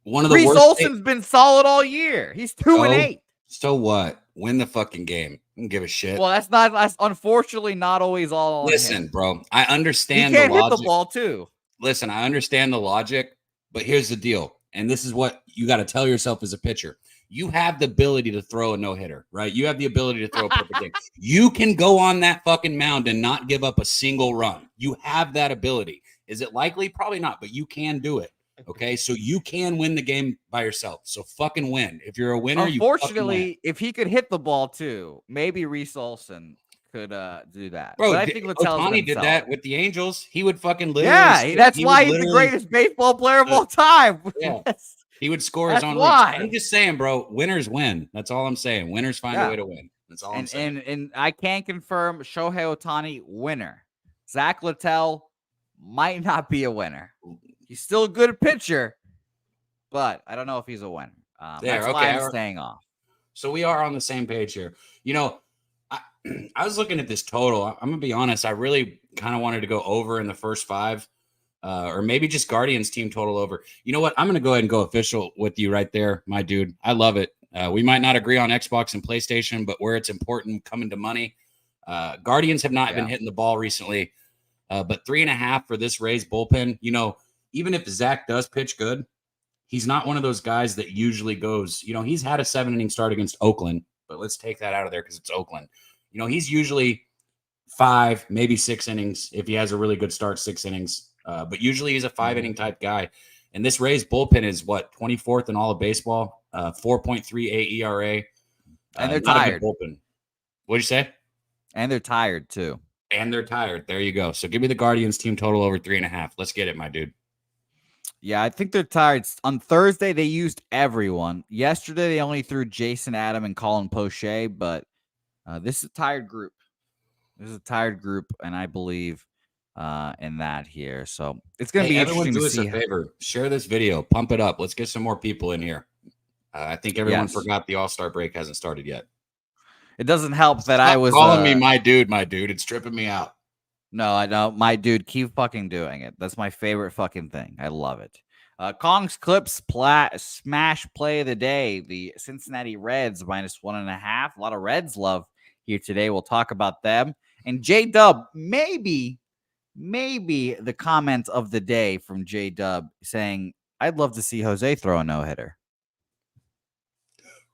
One of the Reese worst. Olson's been solid all year. He's 2-8. So what? Win the fucking game. I don't give a shit. Well, that's unfortunately not always all on him. Bro, I understand he can't hit the ball too. Listen, I understand the logic, but here's the deal. And this is what you got to tell yourself as a pitcher. You have the ability to throw a no-hitter, right? You have the ability to throw a perfect game. You can go on that fucking mound and not give up a single run. You have that ability. Is it likely? Probably not, but you can do it. Okay, so you can win the game by yourself. So fucking win. If you're a winner, unfortunately, if he could hit the ball too, maybe Reese Olson could do that. Bro, but I think Ohtani did that with the Angels. He would fucking literally. Yeah, that's why he's the greatest baseball player of all time. Yeah. He would score his own runs. I'm just saying, bro, winners win. That's all I'm saying. Winners find a way to win. That's all I'm saying. And I can confirm Shohei Ohtani, winner. Zach Littell might not be a winner. He's still a good pitcher, but I don't know if he's a winner. That's why I'm staying off. So we are on the same page here. I was looking at this total. I'm going to be honest. I really kind of wanted to go over in the first 5 or maybe just Guardians team total over. You know what? I'm going to go ahead and go official with you right there, my dude. I love it. We might not agree on Xbox and PlayStation, but where it's important, coming to money. Guardians have not been hitting the ball recently, but 3.5 for this Rays bullpen. Even if Zach does pitch good, he's not one of those guys that usually goes, he's had a 7-inning start against Oakland, but let's take that out of there because it's Oakland. He's usually 5, maybe 6 innings. If he has a really good start, 6 innings. But usually he's a 5-inning type guy. And this Rays bullpen is 24th in all of baseball, 4.38 ERA. And they're tired. Bullpen. What'd you say? And they're tired too. And they're tired. There you go. So give me the Guardians team total over 3.5. Let's get it, my dude. Yeah, I think they're tired. On Thursday, they used everyone. Yesterday, they only threw Jason Adam and Colin Poche, but this is a tired group. And I believe in that here. So it's going to be interesting to see. Do us a favor. Share this video. Pump it up. Let's get some more people in here. I think everyone forgot the All-Star break hasn't started yet. It doesn't help that I was calling me my dude. It's tripping me out. No, I know. My dude, keep fucking doing it. That's my favorite fucking thing. I love it. Kong's Clips smash play of the day. The Cincinnati Reds -1.5. A lot of Reds love here today. We'll talk about them. And J-Dub, maybe the comment of the day from J-Dub saying, I'd love to see Jose throw a no-hitter.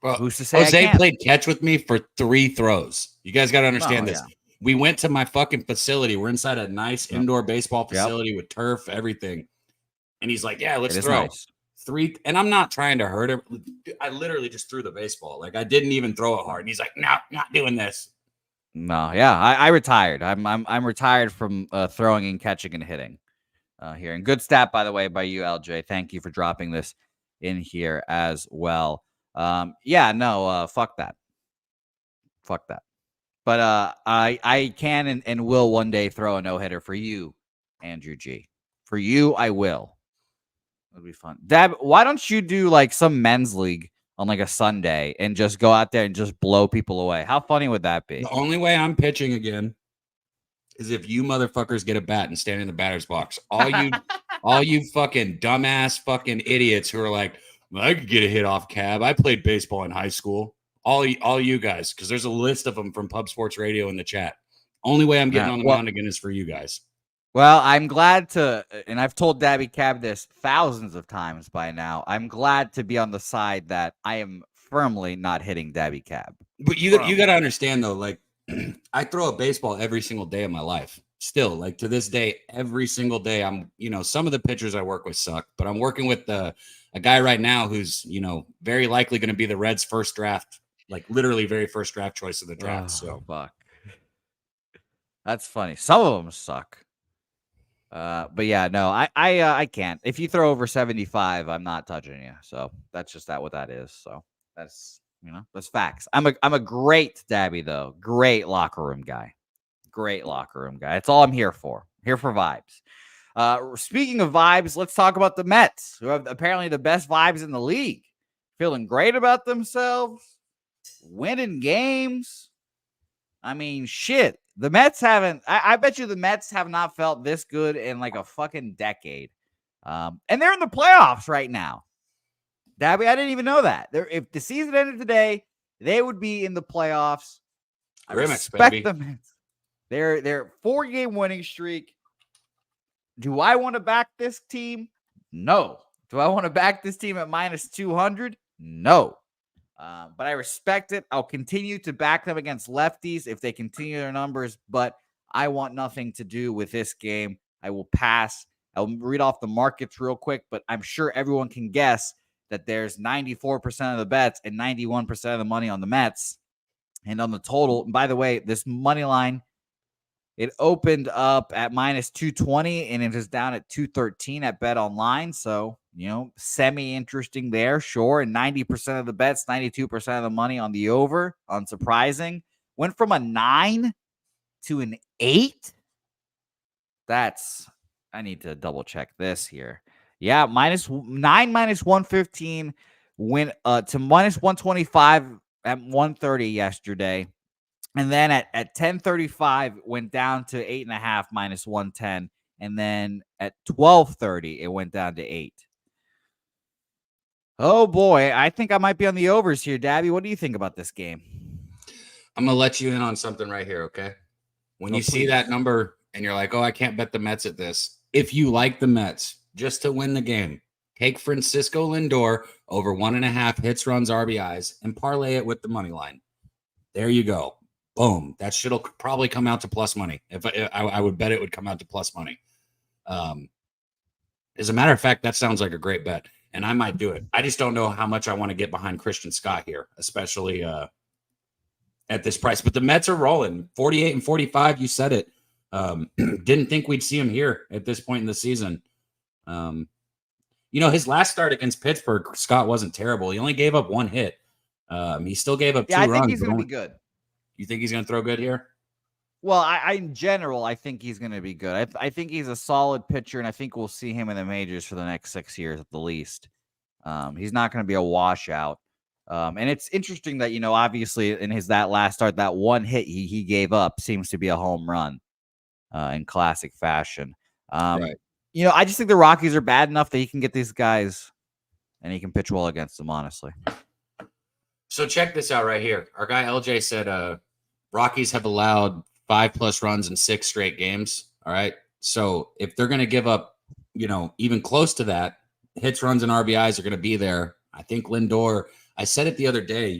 Well, who's to say Jose played catch with me for 3 throws. You guys got to understand this. Yeah. We went to my fucking facility. We're inside a nice indoor baseball facility with turf, everything. And he's like, yeah, let's throw. Nice. 3. And I'm not trying to hurt him. I literally just threw the baseball. Like, I didn't even throw it hard. And he's like, no, not doing this. No, yeah, I retired. I'm retired from throwing and catching and hitting here. And good stat, by the way, by you, LJ. Thank you for dropping this in here as well. Fuck that. Fuck that. But I can and will one day throw a no-hitter for you, Andrew G. For you, I will. It'll be fun. Deb, why don't you do like some men's league on like a Sunday and just go out there and just blow people away? How funny would that be? The only way I'm pitching again is if you motherfuckers get a bat and stand in the batter's box. All you fucking dumbass fucking idiots who are like, well, I could get a hit off Cab. I played baseball in high school. All you guys, because there's a list of them from Pub Sports Radio in the chat. Only way I'm getting Yeah, on the well, mound again is for you guys. well, I'm glad to, and I've told Dabby Cab this thousands of times by now. I'm glad to be on the side that I am firmly not hitting Dabby Cab. But you got Firmly. to understand though, like I throw a baseball every single day of my life. Still, like to this day, every single day, I'm, some of the pitchers I work with suck, but I'm working with a guy right now who's, very likely going to be the Reds' first draft, like literally very first draft choice of the draft. Oh, So fuck. That's funny. Some of them suck. But yeah, no, I can't. If you throw over 75, I'm not touching you. So that's just what that is. So that's that's facts. I'm a great Dabby though. Great locker room guy. Great locker room guy. That's all I'm here for. Here for vibes. Speaking of vibes, let's talk about the Mets, who have apparently the best vibes in the league. Feeling great about themselves, winning games. I mean, shit. The Mets haven't. I bet you the Mets have not felt this good in like a fucking decade. And they're in the playoffs right now. Dabby, I didn't even know that. If the season ended today, they would be in the playoffs. I respect the Mets. They're 4-game winning streak. Do I want to back this team? No. Do I want to back this team at minus 200? No. But I respect it. I'll continue to back them against lefties if they continue their numbers, but I want nothing to do with this game. I will pass. I'll read off the markets real quick, but I'm sure everyone can guess that there's 94% of the bets and 91% of the money on the Mets. And on the total, and by the way, this money line, it opened up at minus 220 and it is down at 213 at Bet Online. So, semi-interesting there, sure. And 90% of the bets, 92% of the money on the over, unsurprising. Went from a 9 to an 8. I need to double check this here. Yeah, minus 9, minus 115 went to minus 125 at 130 yesterday. And then at 10:35 went down to 8.5 minus 110. And then at 12:30, it went down to 8. Oh boy, I think I might be on the overs here, Dabby. What do you think about this game? I'm gonna let you in on something right here, okay? When you see that number and you're like, oh, I can't bet the Mets at this. If you like the Mets just to win the game, take Francisco Lindor over 1.5 hits, runs, RBIs, and parlay it with the money line. There you go. Boom. That shit'll probably come out to plus money. If I would bet it would come out to plus money. As a matter of fact, that sounds like a great bet, and I might do it. I just don't know how much I want to get behind Christian Scott here, especially at this price. But the Mets are rolling 48 and 45. You said it. Didn't think we'd see him here at this point in the season. His last start against Pittsburgh, Scott wasn't terrible. He only gave up 1 hit. He still gave up 2 runs. I think he's going to be good. You think he's going to throw good here? Well, I in general, I think he's going to be good. I think he's a solid pitcher, and I think we'll see him in the majors for the next 6 years at the least. He's not going to be a washout. And it's interesting that, obviously in that last start, that 1 hit he gave up seems to be a home run in classic fashion. Right. I just think the Rockies are bad enough that he can get these guys and he can pitch well against them, honestly. So check this out right here. Our guy LJ said Rockies have allowed 5+ runs in 6 straight games. All right. So if they're going to give up, even close to that, hits, runs, and RBIs are going to be there. I think Lindor, I said it the other day,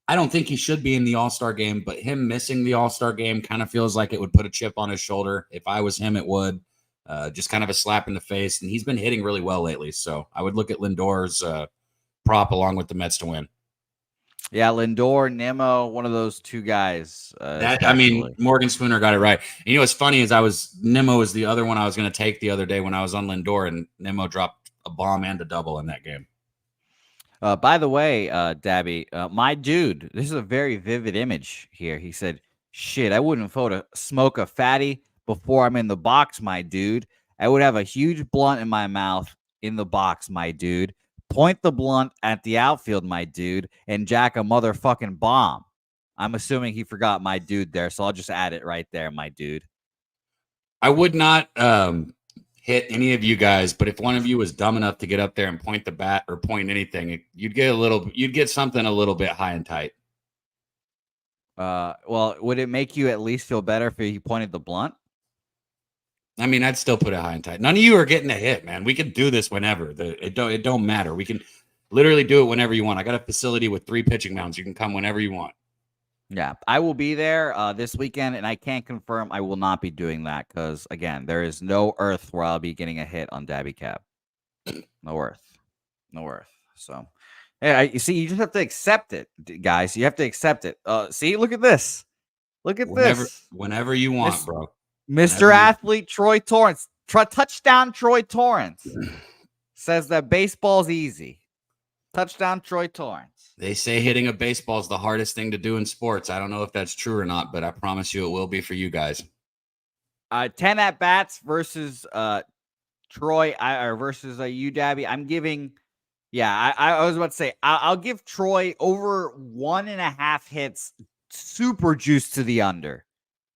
I don't think he should be in the All-Star game, but him missing the All-Star game kind of feels like it would put a chip on his shoulder. If I was him, it would. Just kind of a slap in the face. And he's been hitting really well lately. So I would look at Lindor's prop along with the Mets to win. Yeah, Lindor, Nimmo, one of those 2 guys. Morgan Spooner got it right. And what's funny is Nimmo is the other one I was going to take the other day when I was on Lindor, and Nimmo dropped a bomb and a double in that game. By the way, Dabby, my dude, this is a very vivid image here. He said, shit, I wouldn't smoke a fatty before I'm in the box, my dude. I would have a huge blunt in my mouth in the box, my dude. Point the blunt at the outfield, my dude, and jack a motherfucking bomb. I'm assuming he forgot my dude there, so I'll just add it right there, my dude. I would not hit any of you guys, but if one of you was dumb enough to get up there and point the bat or point anything, you'd get something a little bit high and tight. Well, would it make you at least feel better if he pointed the blunt? I mean, I'd still put it high and tight. None of you are getting a hit, man. We can do this whenever. It don't matter. We can literally do it whenever you want. I got a facility with 3 pitching mounds. You can come whenever you want. Yeah, I will be there this weekend, and I can't confirm I will not be doing that because, again, there is no earth where I'll be getting a hit on Dabby Cab. No earth. No earth. So, yeah, you see, you just have to accept it, guys. You have to accept it. See, look at this. Look at this. Whenever you want, bro. Mr. Athlete Troy Torrance. Touchdown Troy Torrance says that baseball's easy. Touchdown Troy Torrance. They say hitting a baseball is the hardest thing to do in sports. I don't know if that's true or not, but I promise you it will be for you guys. 10 at bats versus Troy versus you, Dabby. I'm giving. Yeah, I was about to say I'll give Troy over 1.5 hits. Super juice to the under,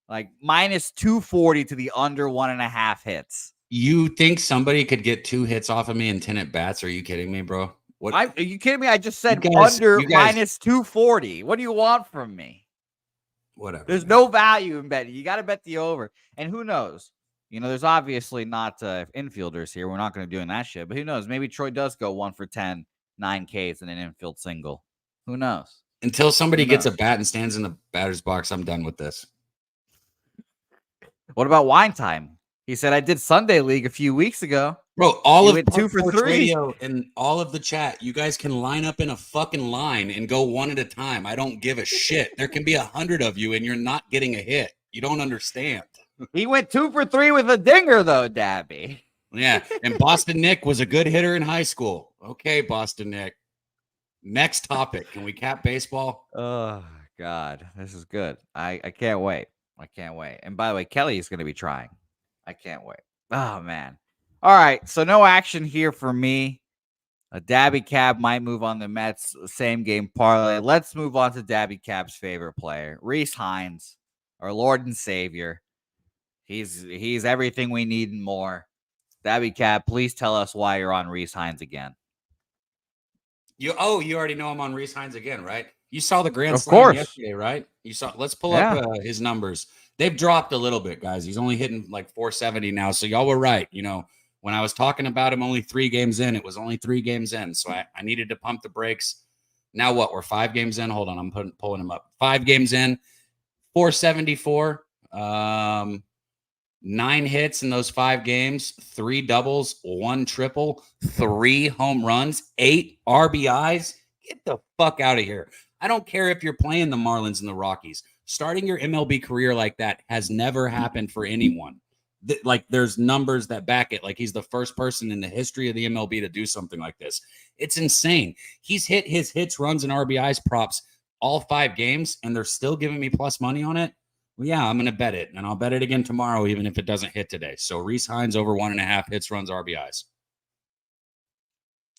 like minus 240 to the under 1.5 hits. You think somebody could get 2 hits off of me in 10 at bats? Are you kidding me, bro? What? Are you kidding me? I just said under minus 240. What do you want from me? Whatever. There's no value in betting. You got to bet the over. And who knows? You know, there's obviously not infielders here. We're not going to be doing that shit. But who knows? Maybe Troy does go 1 for 10, 9 Ks, and an infield single. Who knows? Until somebody gets a bat and stands in the batter's box, I'm done with this. What about wine time? He said, I did Sunday League a few weeks ago. Bro, all of 2 for 3 radio and all of the chat, you guys can line up in a fucking line and go one at a time. I don't give a shit. There can be 100 of you and you're not getting a hit. You don't understand. He went 2 for 3 with a dinger, though, Dabby. Yeah, and Boston Nick was a good hitter in high school. Okay, Boston Nick. Next topic. Can we cap baseball? Oh, God. This is good. I can't wait. I can't wait. And by the way, Kelly is going to be trying. I can't wait. Oh, man. All right. So no action here for me. A Dabby Cab might move on the Mets. Same game parlay. Let's move on to Dabby Cab's favorite player, Rhys Hines, our Lord and Savior. He's everything we need and more. Dabby Cab, please tell us why you're on Rhys Hines again. You already know I'm on Rhys Hines again, right? You saw the grand slam yesterday, right? You saw. Let's pull up his numbers. They've dropped a little bit, guys. He's only hitting like 470 now. So y'all were right. You know, when I was talking about him only 3 games in, it was only 3 games in. So I needed to pump the brakes. Now what? We're 5 games in. Hold on, I'm pulling him up. 5 games in, 474. 9 hits in those 5 games, 3 doubles, 1 triple, 3 home runs, 8 RBIs. Get the fuck out of here. I don't care if you're playing the Marlins and the Rockies. Starting your MLB career like that has never happened for anyone. Like, there's numbers that back it. Like, he's the first person in the history of the MLB to do something like this. It's insane. He's hit his hits, runs, and RBIs props all 5 games, and they're still giving me plus money on it. Well, yeah, I'm going to bet it, and I'll bet it again tomorrow, even if it doesn't hit today. So Rhys Hines over 1.5 hits, runs, RBIs.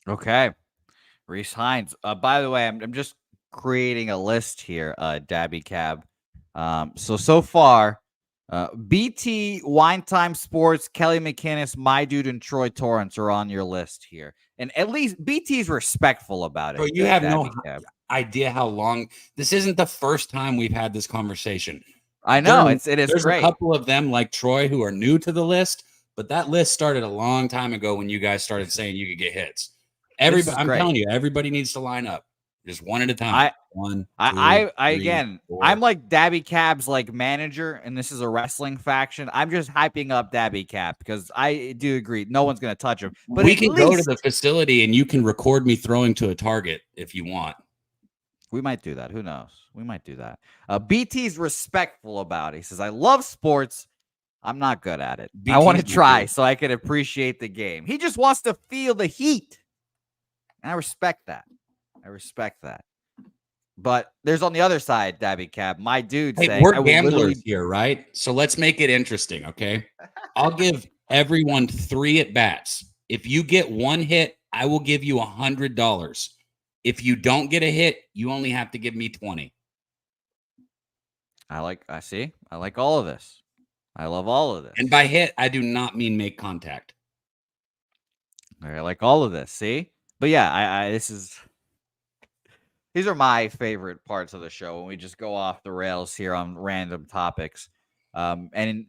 Okay. Rhys Hines. By the way, I'm just creating a list here, Dabby Cab. So far, BT, Wine Time Sports, Kelly McInnes, My Dude, and Troy Torrance are on your list here. And at least BT's respectful about it. Bro, you have no idea how long. This isn't the first time we've had this conversation. I know it is there's great. A couple of them like Troy who are new to the list, but that list started a long time ago when you guys started saying you could get hits. Everybody, I'm telling you, everybody needs to line up just one at a time. I'm like Dabby Cab's like manager, and this is a wrestling faction. I'm just hyping up Dabby Cab because I do agree no one's gonna touch him. But we can go to the facility and you can record me throwing to a target if you want. We might do that. Who knows? We might do that. BT's respectful about it. He says, I love sports. I'm not good at it. I want to try so I can appreciate the game. He just wants to feel the heat. And I respect that. But there's on the other side, Dabby Cab, my dude saying, we're gamblers here, right? So let's make it interesting, okay? I'll give everyone 3 at bats. If you get 1 hit, I will give you $100. If you don't get a hit, you only have to give me 20. I like all of this. I love all of this. And by hit, I do not mean make contact. I like all of this. See? But yeah, this is These are my favorite parts of the show when we just go off the rails here on random topics. And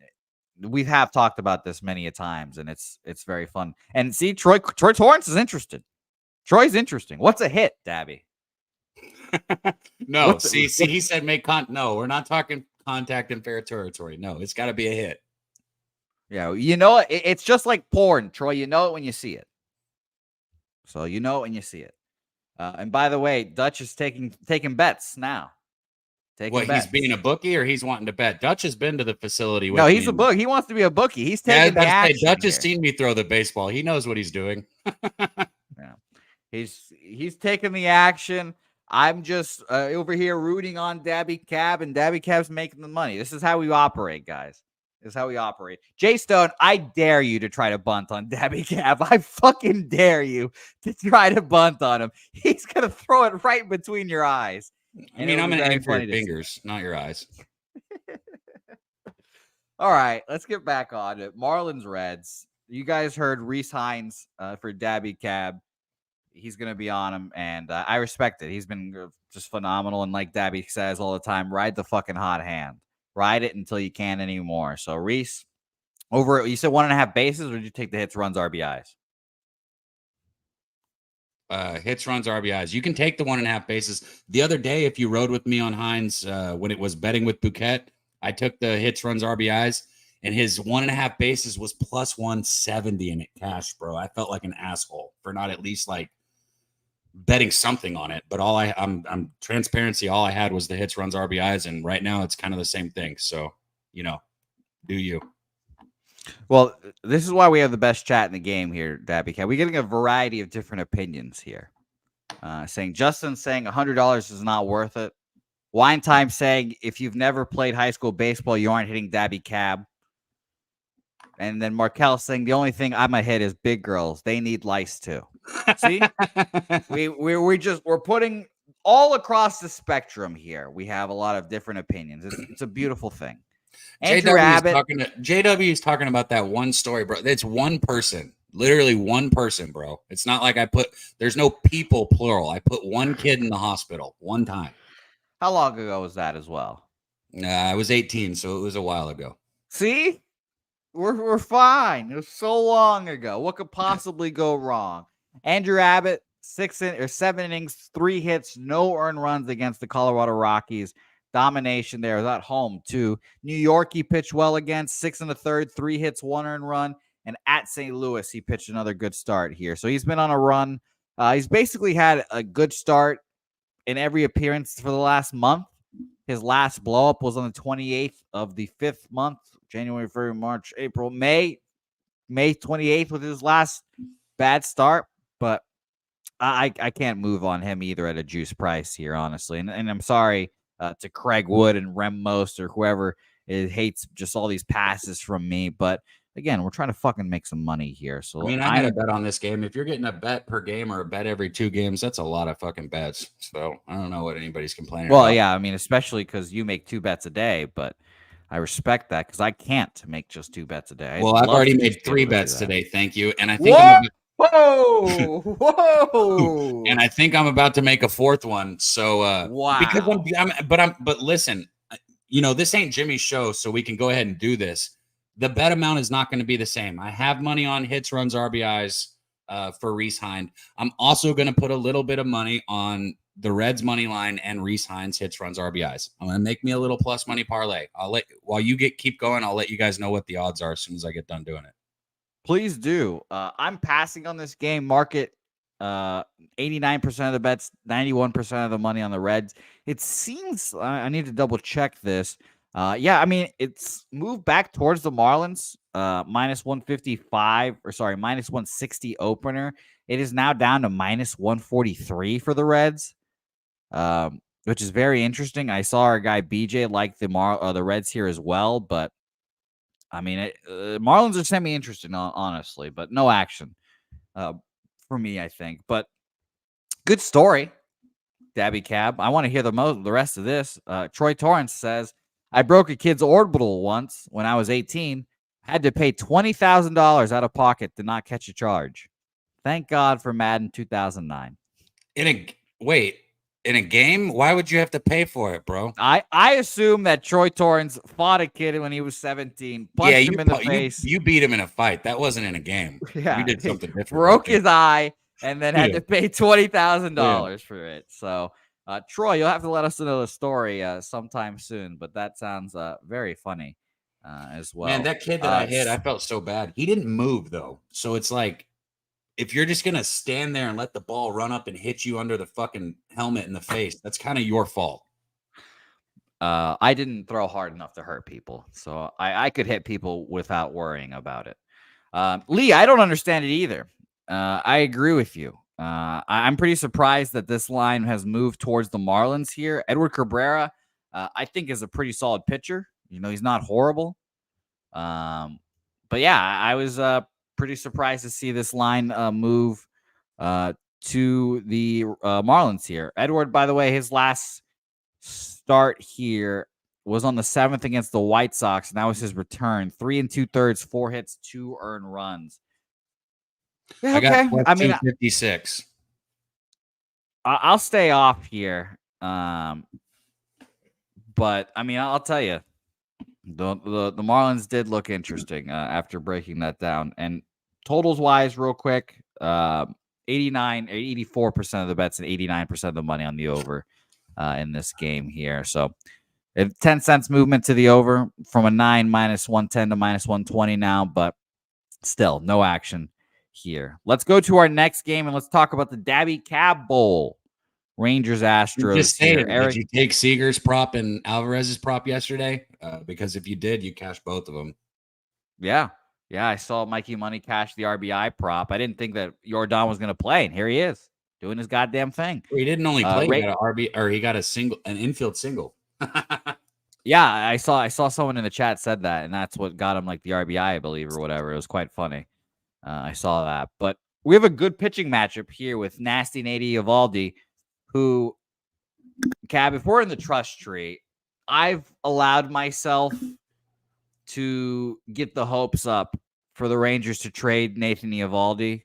we have talked about this many a times, and it's very fun. And see, Troy Torrance is interested. Troy's interesting. What's a hit, Dabby? No, see, he said make no, we're not talking contact in fair territory. No, it's got to be a hit. Yeah, you know, it's just like porn, Troy. You know it when you see it. So you know it when you see it. And by the way, Dutch is taking bets now. He's being a bookie or he's wanting to bet? Dutch has been to the facility with No, he's a bookie. He wants to be a bookie. He's taking the action. Dutch has seen me throw the baseball. He knows what he's doing. Yeah, he's taking the action. I'm just over here rooting on Dabby Cab, and Dabby Cab's making the money. This is how we operate, guys. This is how we operate. Jay Stone, I dare you to try to bunt on Dabby Cab. I fucking dare you to try to bunt on him. He's going to throw it right between your eyes. I mean, I'm going to aim for your fingers, not your eyes. All right, let's get back on it. Marlins Reds. You guys heard Rhys Hines for Dabby Cab. He's going to be on him, and I respect it. He's been just phenomenal, and like Dabby says all the time, ride the fucking hot hand. Ride it until you can't anymore. So, Rhys, over, you said 1.5 bases, or did you take the hits, runs, RBIs? Hits, runs, RBIs. You can take the 1.5 bases. The other day, if you rode with me on Hines when it was betting with Bouquett, I took the hits, runs, RBIs, and his 1.5 bases was plus 170 in it cash, bro. I felt like an asshole for not at least like betting something on it. But I'm transparency. All I had was the hits, runs, RBIs, and right now it's kind of the same thing. So, you know, do you? Well, this is why we have the best chat in the game here, Dabby Cat. We're getting a variety of different opinions here. Justin saying $100 is not worth it. Wine Time saying if you've never played high school baseball, you aren't hitting Dabby Cab. And then Markel saying the only thing I'm gonna hit is big girls. They need lice too. See, we're putting all across the spectrum here. We have a lot of different opinions. It's a beautiful thing. Andrew Abbott. JW is talking about that one story, bro. It's one person, literally one person, bro. It's not like there's no people plural. I put one kid in the hospital one time. How long ago was that as well? I was 18, so it was a while ago. See, we're fine. It was so long ago. What could possibly go wrong? Andrew Abbott, 7 innings, 3 hits, no earned runs against the Colorado Rockies. Domination there. Was at home too. New York, he pitched well against 6 1/3, 3 hits, 1 earned run. And at St. Louis, he pitched another good start here. So he's been on a run. He's basically had a good start in every appearance for the last month. His last blow up was on the 28th of the 5th month, January, February, March, April, May 28th with his last bad start. But I can't move on him either at a juice price here, honestly. And I'm sorry to Craig Wood and Rem Most or whoever hates just all these passes from me. But again, we're trying to fucking make some money here. So I mean, I had a bet on this game. If you're getting a bet per game or a bet every 2 games, that's a lot of fucking bets. So I don't know what anybody's complaining about. Well, yeah, I mean, especially because you make 2 bets a day, but I respect that because I can't make just 2 bets a day. Well, I've already made 3 bets today. Thank you. And I think whoa. And I think I'm about to make a 4th one. So wow. Because but listen, you know, this ain't Jimmy's show, so we can go ahead and do this. The bet amount is not going to be the same. I have money on hits, runs, RBIs for Rhys Hines. I'm also going to put a little bit of money on the Reds money line and Rhys Hines hits, runs, RBIs. I'm going to make me a little plus money parlay. While you keep going, I'll let you guys know what the odds are as soon as I get done doing it. Please do. I'm passing on this game. Market 89% of the bets, 91% of the money on the Reds. It seems I need to double check this. Yeah, I mean, it's moved back towards the Marlins, minus 155, or sorry, minus 160 opener. It is now down to minus 143 for the Reds, which is very interesting. I saw our guy BJ like the Reds here as well, but I mean, Marlins are semi-interesting, honestly, but no action for me, I think. But good story, Dabby Cab. I want to hear the rest of this. Troy Torrance says, I broke a kid's orbital once when I was 18. Had to pay $20,000 out of pocket to not catch a charge. Thank God for Madden 2009. Wait, In a game? Why would you have to pay for it, bro? I assume that Troy Torrance fought a kid when he was 17, punched him in the face. You beat him in a fight. That wasn't in a game. You Yeah, did something different. broke his eye, and then had Yeah. to pay $20,000 Yeah. for it. So, Troy, you'll have to let us know the story sometime soon. But that sounds very funny as well. Man, that kid that I hit, I felt so bad. He didn't move though, so it's like if you're just gonna stand there and let the ball run up and hit you under the fucking helmet in the face, that's kind of your fault. I didn't throw hard enough to hurt people, so I could hit people without worrying about it. Lee, I don't understand it either. I agree with you. I'm pretty surprised that this line has moved towards the Marlins here. Edward Cabrera, I think, is a pretty solid pitcher. He's not horrible. But yeah, I was pretty surprised to see this line move to the Marlins here. Edward, by the way, his last start here was on the 7th against the White Sox, and that was his return. 3 2/3, 4 hits, 2 earned runs. Yeah, I got 256. I'll stay off here. But I mean, I'll tell you, the Marlins did look interesting after breaking that down. And totals wise, real quick, 84% of the bets and 89% of the money on the over in this game here. So 10 cents movement to the over from a 9 minus 110 to minus 120 now, but still no action here. Let's go to our next game and let's talk about the Dabby Cab Bowl. Rangers Astros. Just saying, did you take Seager's prop and Alvarez's prop yesterday? Because if you did, you cashed both of them. Yeah. I saw Mikey Money cash the RBI prop. I didn't think that Yordan was going to play, and here he is doing his goddamn thing. He didn't only play; he got he got an infield single. Yeah, I saw someone in the chat said that, and that's what got him like the RBI, I believe, or whatever. It was quite funny. I saw that, but we have a good pitching matchup here with Nasty Nate Eovaldi, who, Cab, if we're in the trust tree, I've allowed myself to get the hopes up for the Rangers to trade Nathan Eovaldi,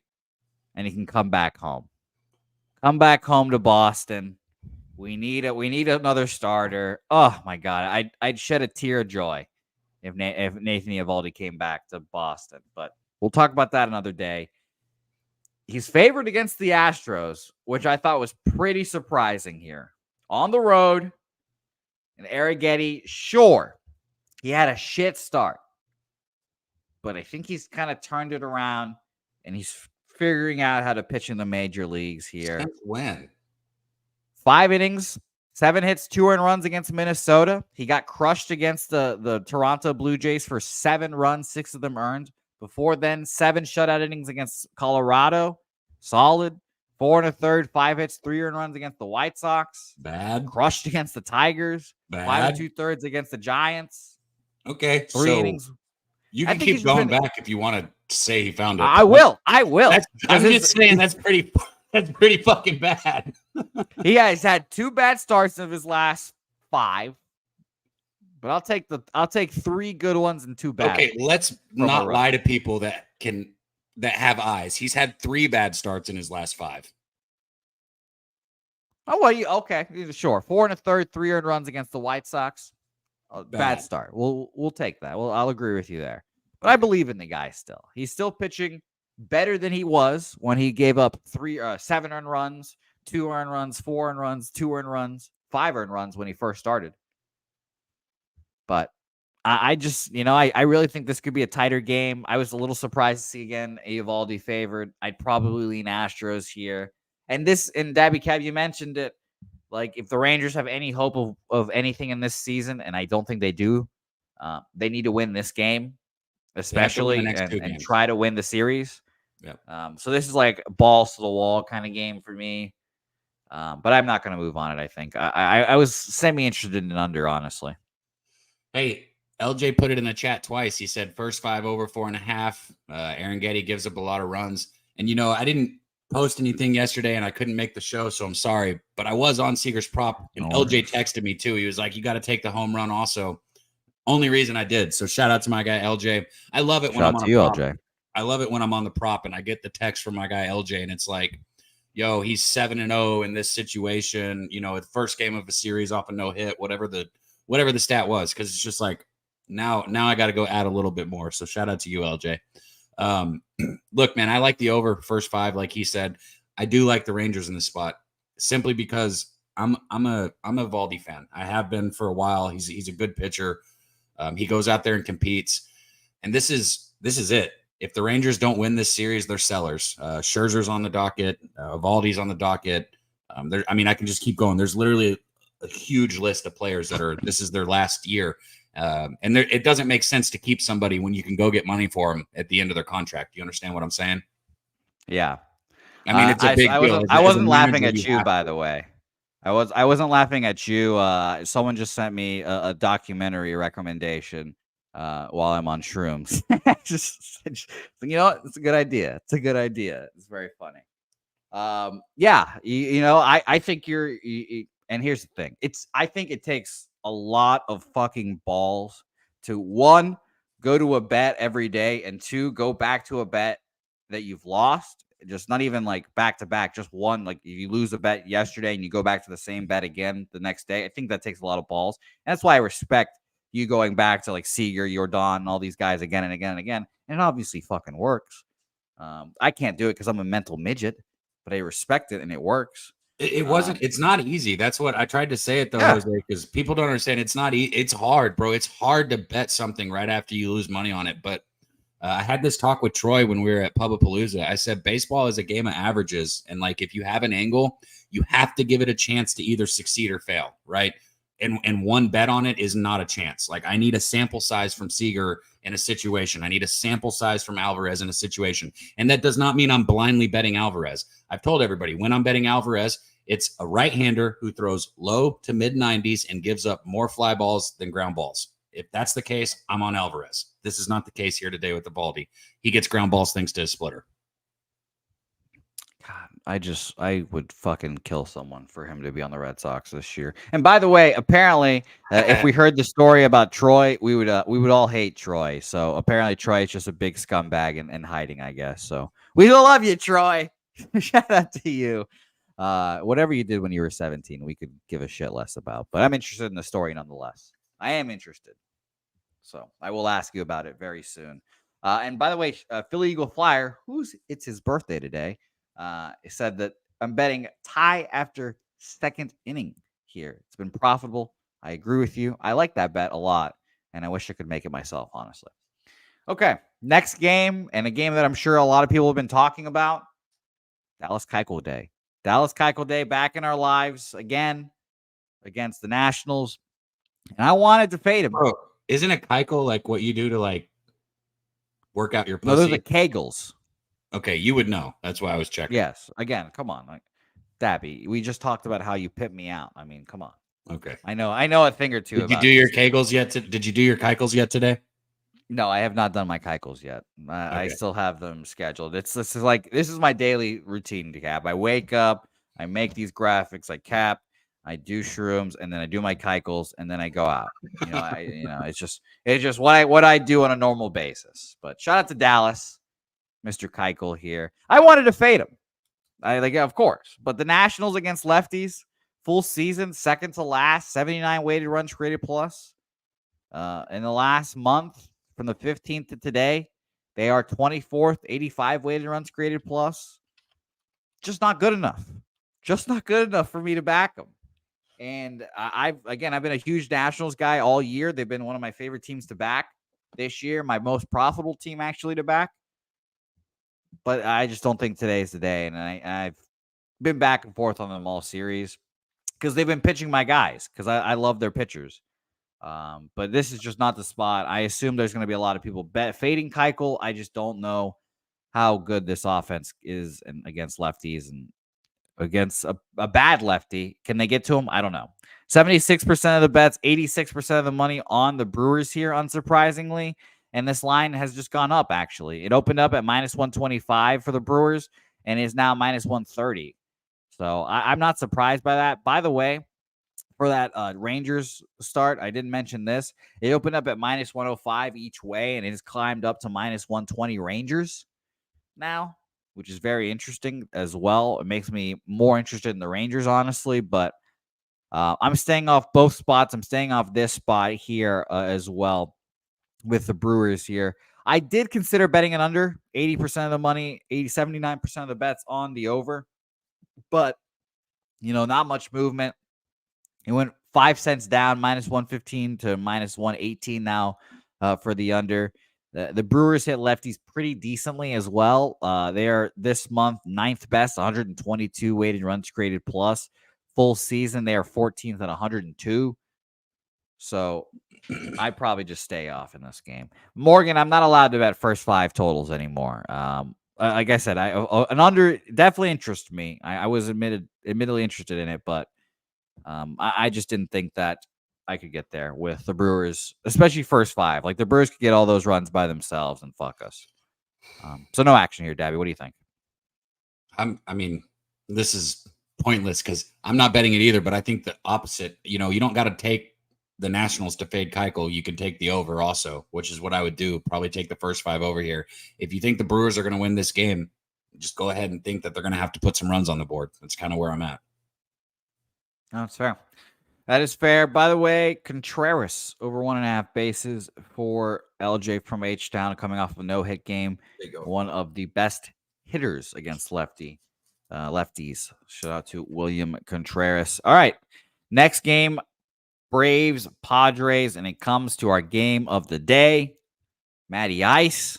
and he can come back home. Come back home to Boston. We need another starter. Oh my God, I'd shed a tear of joy if Nathan Eovaldi came back to Boston. But we'll talk about that another day. He's favored against the Astros, which I thought was pretty surprising here. On the road, and Arrighetti, sure, he had a shit start. But I think he's kind of turned it around, and he's figuring out how to pitch in the major leagues here. Since when? 5 innings, 7 hits, 2 earned runs against Minnesota. He got crushed against the Toronto Blue Jays for 7 runs, 6 of them earned. Before then, 7 shutout innings against Colorado. Solid. 4 1/3, 5 hits, 3 earned runs against the White Sox. Bad. Crushed against the Tigers. Bad. 5 2/3 against the Giants. Okay. 3 innings. You can keep going back if you want to say he found it. I will. I'm just saying that's pretty fucking bad. He has had 2 bad starts of his last 5. But I'll take 3 good ones and 2 bad. Okay, let's not lie to people that have eyes. He's had 3 bad starts in his last 5. Oh well, okay, sure. 4 1/3, 3 earned runs against the White Sox. Bad start. We'll take that. I'll agree with you there. But I believe in the guy still. He's still pitching better than he was when he gave up 7 earned runs, 2 earned runs, 4 earned runs, 2 earned runs, 5 earned runs when he first started. But I just, I really think this could be a tighter game. I was a little surprised to see again Eovaldi favored. I'd probably lean Astros here. And Dabby Cab, you mentioned it. Like, if the Rangers have any hope of anything in this season, and I don't think they do, they need to win this game, especially, and try to win the series. Yeah. So this is like balls to the wall kind of game for me. But I'm not going to move on it, I think. I was semi-interested in under, honestly. Hey, LJ put it in the chat twice. He said first 5 over 4.5. Arrighetti gives up a lot of runs. And, I didn't post anything yesterday and I couldn't make the show, so I'm sorry. But I was on Seager's prop, and LJ texted me too. He was like, you got to take the home run also. Only reason I did. So shout out to my guy, LJ. I love it when I'm on the prop. I love it when I'm on the prop and I get the text from my guy, LJ, and it's like, yo, he's 7-0 in this situation, you know, the first game of a series off a no-hit, whatever the stat was, because it's just like now I got to go add a little bit more. So shout out to you, LJ. Look, man, I like the over first 5, like he said. I do like the Rangers in this spot simply because I'm a Valdi fan. I have been for a while. He's a good pitcher. He goes out there and competes, and this is it. If the Rangers don't win this series, they're sellers. Scherzer's on the docket. Valdi's on the docket. I mean, I can just keep going. There's literally a huge list of players that this is their last year. And it doesn't make sense to keep somebody when you can go get money for them at the end of their contract. You understand what I'm saying? Yeah. I mean, it's a big deal. I wasn't laughing at you, by the way. I wasn't laughing at you. Someone just sent me a documentary recommendation while I'm on shrooms. just, you know what? It's a good idea. It's a good idea. It's very funny. Yeah, you know, I think and here's the thing. I think it takes a lot of fucking balls to, 1, go to a bet every day, and 2, go back to a bet that you've lost. Just not even like back to back, just one. Like if you lose a bet yesterday and you go back to the same bet again the next day, I think that takes a lot of balls. And that's why I respect you going back to like Seager, Jordan, and all these guys again and again and again. And it obviously fucking works. I can't do it because I'm a mental midget, but I respect it and it works. It wasn't. It's not easy. That's what I tried to say it though, Yeah. Jose, because people don't understand. It's not. It's hard, bro. It's hard to bet something right after you lose money on it. But I had this talk with Troy when we were at Pubapalooza. I said baseball is a game of averages, and like if you have an angle, you have to give it a chance to either succeed or fail, right? And one bet on it is not a chance. Like I need a sample size from Seager in a situation. I need a sample size from Alvarez in a situation. And that does not mean I'm blindly betting Alvarez. I've told everybody when I'm betting Alvarez, it's a right-hander who throws low to mid 90s and gives up more fly balls than ground balls. If that's the case, I'm on Alvarez. This is not the case here today with the Baldy. He gets ground balls thanks to a splitter. God, I would fucking kill someone for him to be on the Red Sox this year. And by the way, apparently, if we heard the story about Troy, we would all hate Troy. So apparently, Troy is just a big scumbag and hiding, I guess. So we love you, Troy. Shout out to you. Whatever you did when you were 17, we could give a shit less about. But I'm interested in the story nonetheless. I am interested. So I will ask you about it very soon. And by the way, Philly Eagle Flyer, it's his birthday today, said that I'm betting tie after second inning here. It's been profitable. I agree with you. I like that bet a lot, and I wish I could make it myself, honestly. Okay, next game, and a game that I'm sure a lot of people have been talking about, Dallas Keuchel Day. Dallas Keuchel Day back in our lives again against the Nationals, and I wanted to fade him. Bro, isn't a Keuchel like what you do to like work out your pussy? No, those are Kegels. Okay, you would know. That's why I was checking. Yes. Again, come on. Like, Dabby, we just talked about how you pip me out. I mean, come on. Okay. I know a thing or two. Did you do your Kegels yet? Did you do your Keuchels yet today? No, I have not done my Keuchels yet. I still have them scheduled. This is my daily routine to Cap. I wake up, I make these graphics, I cap, I do shrooms, and then I do my Keuchels, and then I go out. It's just what I do on a normal basis. But shout out to Dallas, Mr. Keuchel here. I wanted to fade him. Of course. But the Nationals against lefties, full season, second to last, 79 weighted runs created plus. In the last month, from the 15th to today, they are 24th, 85 weighted runs created plus. Just not good enough. Just not good enough for me to back them. And I've been a huge Nationals guy all year. They've been one of my favorite teams to back this year. My most profitable team actually to back. But I just don't think today is the day. And I've been back and forth on them all series because they've been pitching my guys because I love their pitchers. But this is just not the spot. I assume there's going to be a lot of people fading Keuchel. I just don't know how good this offense is against lefties and against a bad lefty. Can they get to him? I don't know. 76% of the bets, 86% of the money on the Brewers here, unsurprisingly. And this line has just gone up, actually. It opened up at minus 125 for the Brewers and is now minus 130. So I'm not surprised by that. By the way, for that Rangers start, I didn't mention this. It opened up at minus 105 each way, and it has climbed up to minus 120 Rangers now. which is very interesting as well. It makes me more interested in the Rangers, honestly, but I'm staying off both spots. I'm staying off this spot here as well with the Brewers here. I did consider betting it under 80% of the money, 79% of the bets on the over, but not much movement. It went 5 cents down, minus 115 to minus 118 now for the under. The Brewers hit lefties pretty decently as well. They are this month 9th best, 122 weighted runs created plus. Full season, they are 14th at 102. So I'd probably just stay off in this game. Morgan, I'm not allowed to bet first 5 totals anymore. Like I said, an under definitely interests me. I was admittedly interested in it, but I just didn't think that I could get there with the Brewers, especially first 5. Like the Brewers could get all those runs by themselves and fuck us. So no action here, Dabby. What do you think? I mean, this is pointless because I'm not betting it either, but I think the opposite. You don't got to take the Nationals to fade Keuchel. You can take the over also, which is what I would do. Probably take the first 5 over here. If you think the Brewers are going to win this game, just go ahead and think that they're going to have to put some runs on the board. That's kind of where I'm at. That's fair. That is fair. By the way, Contreras over 1.5 bases for LJ from H-Town coming off of a no-hit game. One of the best hitters against lefties. Shout out to William Contreras. All right. Next game, Braves, Padres, and it comes to our game of the day. Matty Ice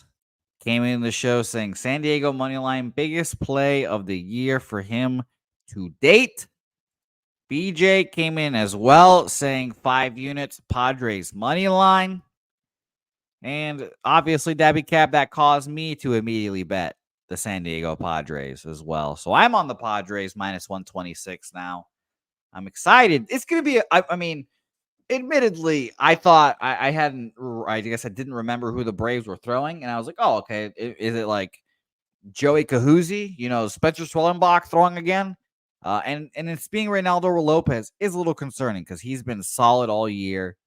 came in the show saying San Diego moneyline, biggest play of the year for him to date. BJ came in as well, saying 5 units, Padres money line. And obviously, Dabby Cab, that caused me to immediately bet the San Diego Padres as well. So I'm on the Padres minus 126 now. I'm excited. It's going to be, I mean, admittedly, I thought I guess I didn't remember who the Braves were throwing. And I was like, oh, okay. Is it like Joey Kahoozy, Spencer Swellenbach throwing again? And it's being Reynaldo Lopez is a little concerning because he's been solid all year.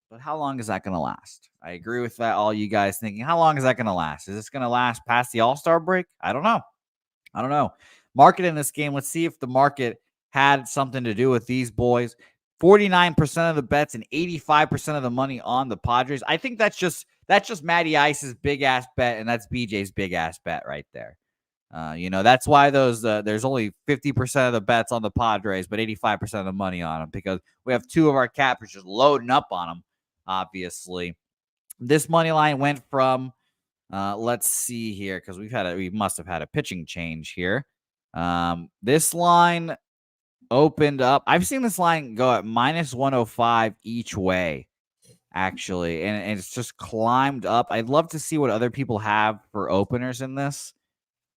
But how long is that going to last? I agree with that. All you guys thinking, how long is that going to last? Is this going to last past the All-Star break? I don't know. Market in this game. Let's see if the market had something to do with these boys. 49% of the bets and 85% of the money on the Padres. I think that's just Matty Ice's big ass bet, and that's BJ's big ass bet right there. That's why there's only 50% of the bets on the Padres, but 85% of the money on them because we have 2 of our cappers just loading up on them. Obviously, this money line went from let's see here because we must have had a pitching change here. This line opened up. I've seen this line go at minus 105 each way, actually, and it's just climbed up. I'd love to see what other people have for openers in this.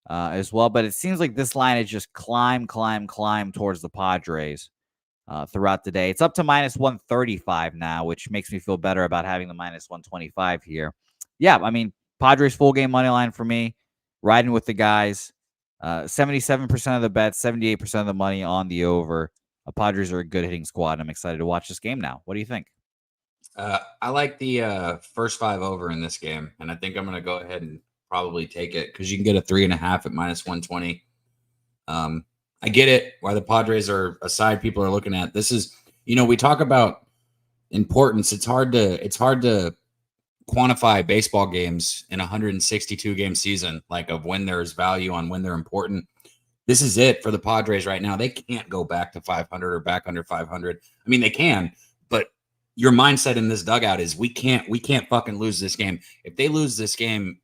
As well. But it seems like this line has just climb towards the Padres throughout the day. It's up to minus 135 now, which makes me feel better about having the minus 125 here. Yeah, I mean, Padres full game money line for me, riding with the guys. 77% of the bets, 78% of the money on the over. Padres are a good hitting squad. I'm excited to watch this game now. What do you think? I like the first 5 over in this game, and I think I'm going to go ahead and probably take it because you can get a 3.5 at minus 120. I get it why the Padres are a side people are looking at. This is, we talk about importance. It's hard to quantify baseball games in a 162 game season, like of when there's value on when they're important. This is it for the Padres right now. They can't go back to 500 or back under 500. I mean, they can, but your mindset in this dugout is we can't fucking lose this game. If they lose this game,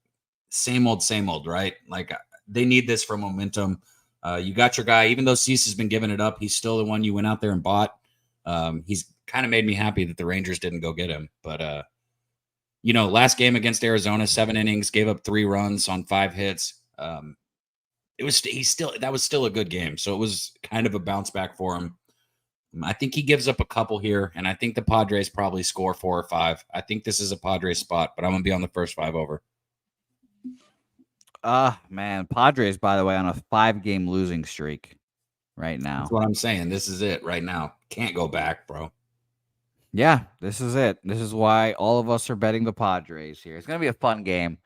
same old, right? Like they need this for momentum. You got your guy, even though Cease has been giving it up, he's still the one you went out there and bought. He's kind of made me happy that the Rangers didn't go get him. But, last game against Arizona, 7 innings, gave up 3 runs on 5 hits. That was still a good game. So it was kind of a bounce back for him. I think he gives up a couple here, and I think the Padres probably score 4 or 5. I think this is a Padres spot, but I'm going to be on the first 5 over. Man, Padres, by the way, on a 5-game losing streak right now. That's what I'm saying. This is it right now. Can't go back, bro. Yeah, this is it. This is why all of us are betting the Padres here. It's going to be a fun game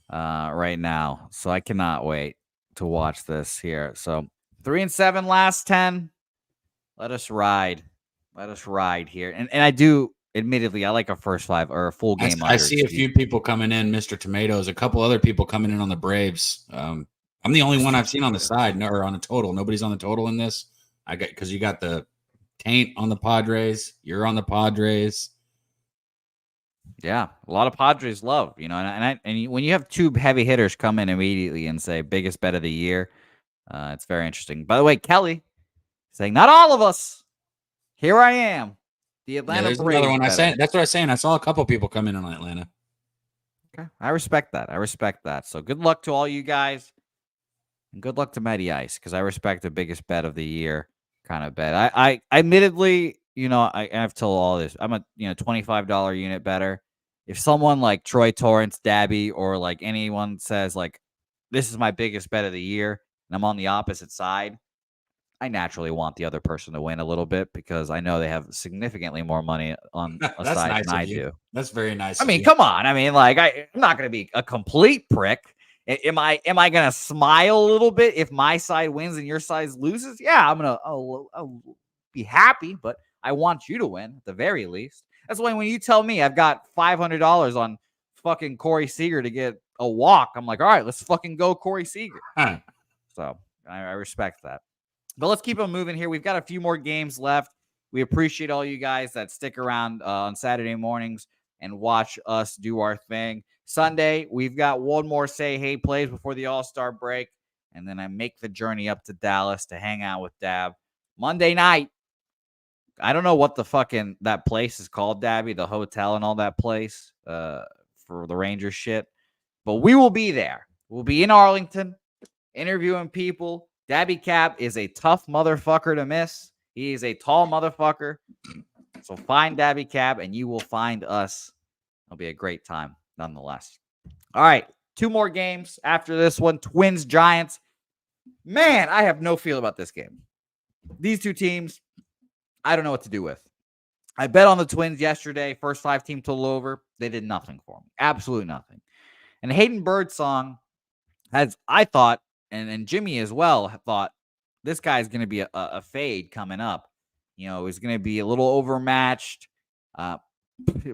right now, so I cannot wait. to watch this here. So 3-7 last 10. Let us ride. Let us ride here. And I do, admittedly, I like a first 5 or a full game I under. see a few people coming in, Mr. Tomatoes, a couple other people coming in on the Braves. I'm the only one I've seen on the side, or on a total. Nobody's on the total in this. Because you got the taint on the Padres. You're on the Padres. Yeah, a lot of Padres love, and when you have two heavy hitters come in immediately and say biggest bet of the year, it's very interesting. By the way, Kelly saying not all of us. Here I am, the Atlanta there's Braves. another one. Bettor. That's what I was saying. I saw a couple people come in on Atlanta. Okay, I respect that. So good luck to all you guys, and good luck to Matty Ice because I respect the biggest bet of the year kind of bet. I admittedly, I've told all this. I'm a $25 unit better. If someone like Troy Torrance, Dabby, or like anyone says like this is my biggest bet of the year, and I'm on the opposite side, I naturally want the other person to win a little bit because I know they have significantly more money on a That's side nice than of I you. do. That's very nice. I mean, come on. I mean, like I'm not going to be a complete prick. Am I going to smile a little bit if my side wins and your side loses? Yeah, I'll be happy, but I want you to win at the very least. That's why when you tell me I've got $500 on fucking Corey Seager to get a walk, I'm like, all right, let's fucking go Corey Seager. Huh. So I respect that. But let's keep on moving here. We've got a few more games left. We appreciate all you guys that stick around on Saturday mornings and watch us do our thing. Sunday, we've got one more Say Hey plays before the All-Star break, and then I make the journey up to Dallas to hang out with Dab. Monday night, I don't know what the fucking that place is called, Dabby, the hotel and all that place for the Rangers shit. But we will be there. We'll be in Arlington interviewing people. Dabby Cap is a tough motherfucker to miss. He is a tall motherfucker. So find Dabby Cap and you will find us. It'll be a great time nonetheless. All right. 2 more games after this one. Twins, Giants. Man, I have no feel about this game. These two teams, I don't know what to do with. I bet on the Twins yesterday. First 5 team total over. They did nothing for me. Absolutely nothing. And Hayden Birdsong has, I thought, and Jimmy as well thought this guy's going to be a fade coming up. He's going to be a little overmatched. But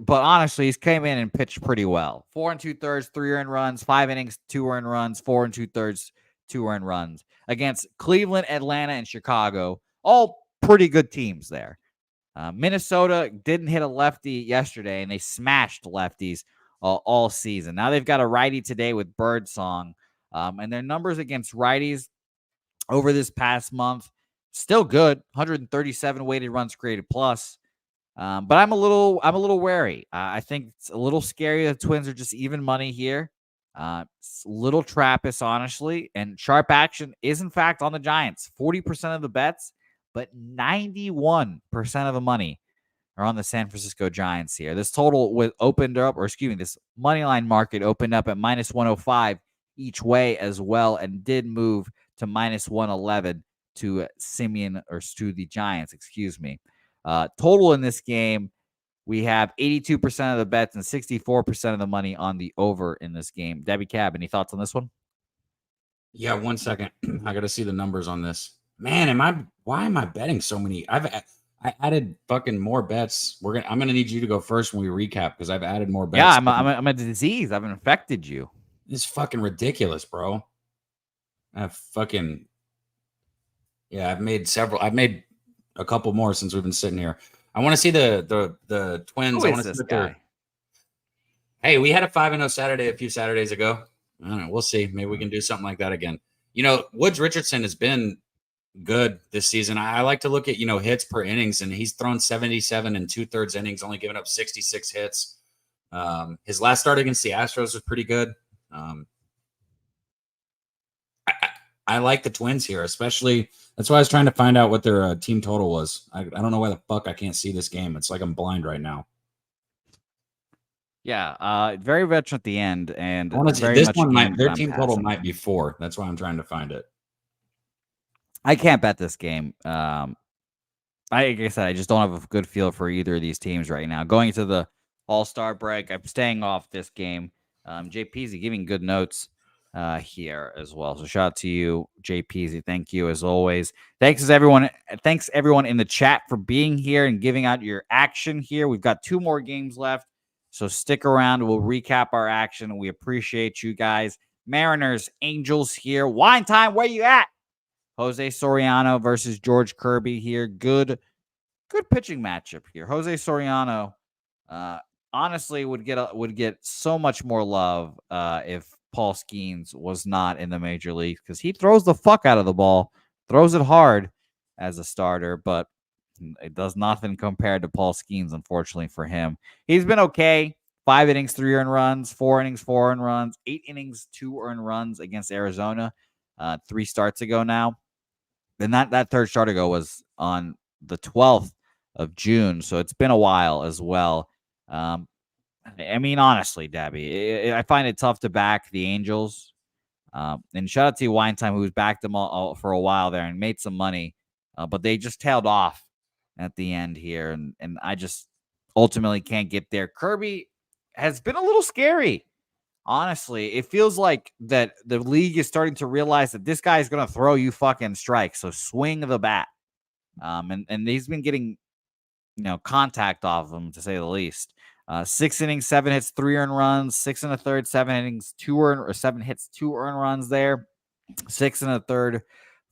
honestly, he's came in and pitched pretty well. 4 2/3, 3 earned runs, 5 innings, 2 earned runs, 4 2/3, 2 earned runs against Cleveland, Atlanta, and Chicago. All pretty good teams there. Minnesota didn't hit a lefty yesterday, and they smashed lefties all season. Now they've got a righty today with Birdsong. And their numbers against righties over this past month, still good. 137 weighted runs created plus. But I'm a little wary. I think it's a little scary. The Twins are just even money here. It's a little Trappist, honestly. And sharp action is, in fact, on the Giants. 40% of the bets, but 91% of the money are on the San Francisco Giants here. This total this money line market opened up at minus 105 each way as well, and did move to minus 111 to the Giants, excuse me. Total in this game, we have 82% of the bets and 64% of the money on the over in this game. Debbie Cab, any thoughts on this one? Yeah, 1 second. I got to see the numbers on this. Man, why am I betting so many? I added fucking more bets. I'm gonna need you to go first when we recap because I've added more bets. Yeah, I'm a disease. I've infected you. It's fucking ridiculous, bro. I've made a couple more since we've been sitting here. I want to see the Twins. Who is this guy? Hey, we had a 5-0 Saturday a few Saturdays ago. I don't know. We'll see. Maybe we can do something like that again. Woods Richardson has been good this season. I like to look at, hits per innings, and he's thrown 77 and 2/3 innings, only giving up 66 hits. His last start against the Astros was pretty good. I like the Twins here, especially. That's why I was trying to find out what their team total was. I don't know why the fuck I can't see this game. It's like I'm blind right now. Yeah, very rich at the end, and their team total might be 4. That's why I'm trying to find it. I can't bet this game. Like I said, I just don't have a good feel for either of these teams right now. Going into the All-Star break, I'm staying off this game. JP's giving good notes. here as well. So shout out to you, JPZ. Thank you as always. Thanks everyone in the chat for being here and giving out your action here. We've got 2 more games left, so stick around. We'll recap our action. We appreciate you guys. Mariners, Angels here. Wine time, where you at? Jose Soriano versus George Kirby here. Good pitching matchup here. Jose Soriano, honestly, would get so much more love if Paul Skeens was not in the major leagues, because he throws the fuck out of the ball, throws it hard as a starter, but it does nothing compared to Paul Skeens, unfortunately for him. He's been okay. 5 innings, 3 earned runs, 4 innings, 4 earned runs, 8 innings, 2 earned runs against Arizona 3 starts ago now. And that third start ago was on the 12th of June, so it's been a while as well. I mean, honestly, Dabby, I find it tough to back the Angels. And shout out to Wine Time, who's backed them all for a while there and made some money, but they just tailed off at the end here, and I just ultimately can't get there. Kirby has been a little scary. Honestly, it feels like that the league is starting to realize that this guy is going to throw you fucking strikes. So swing the bat. And he's been getting, contact off him, to say the least. 6 innings, 7 hits, 3 earned runs. 6 and a third, 7 innings, 7 hits, 2 earned runs there. 6 and a third,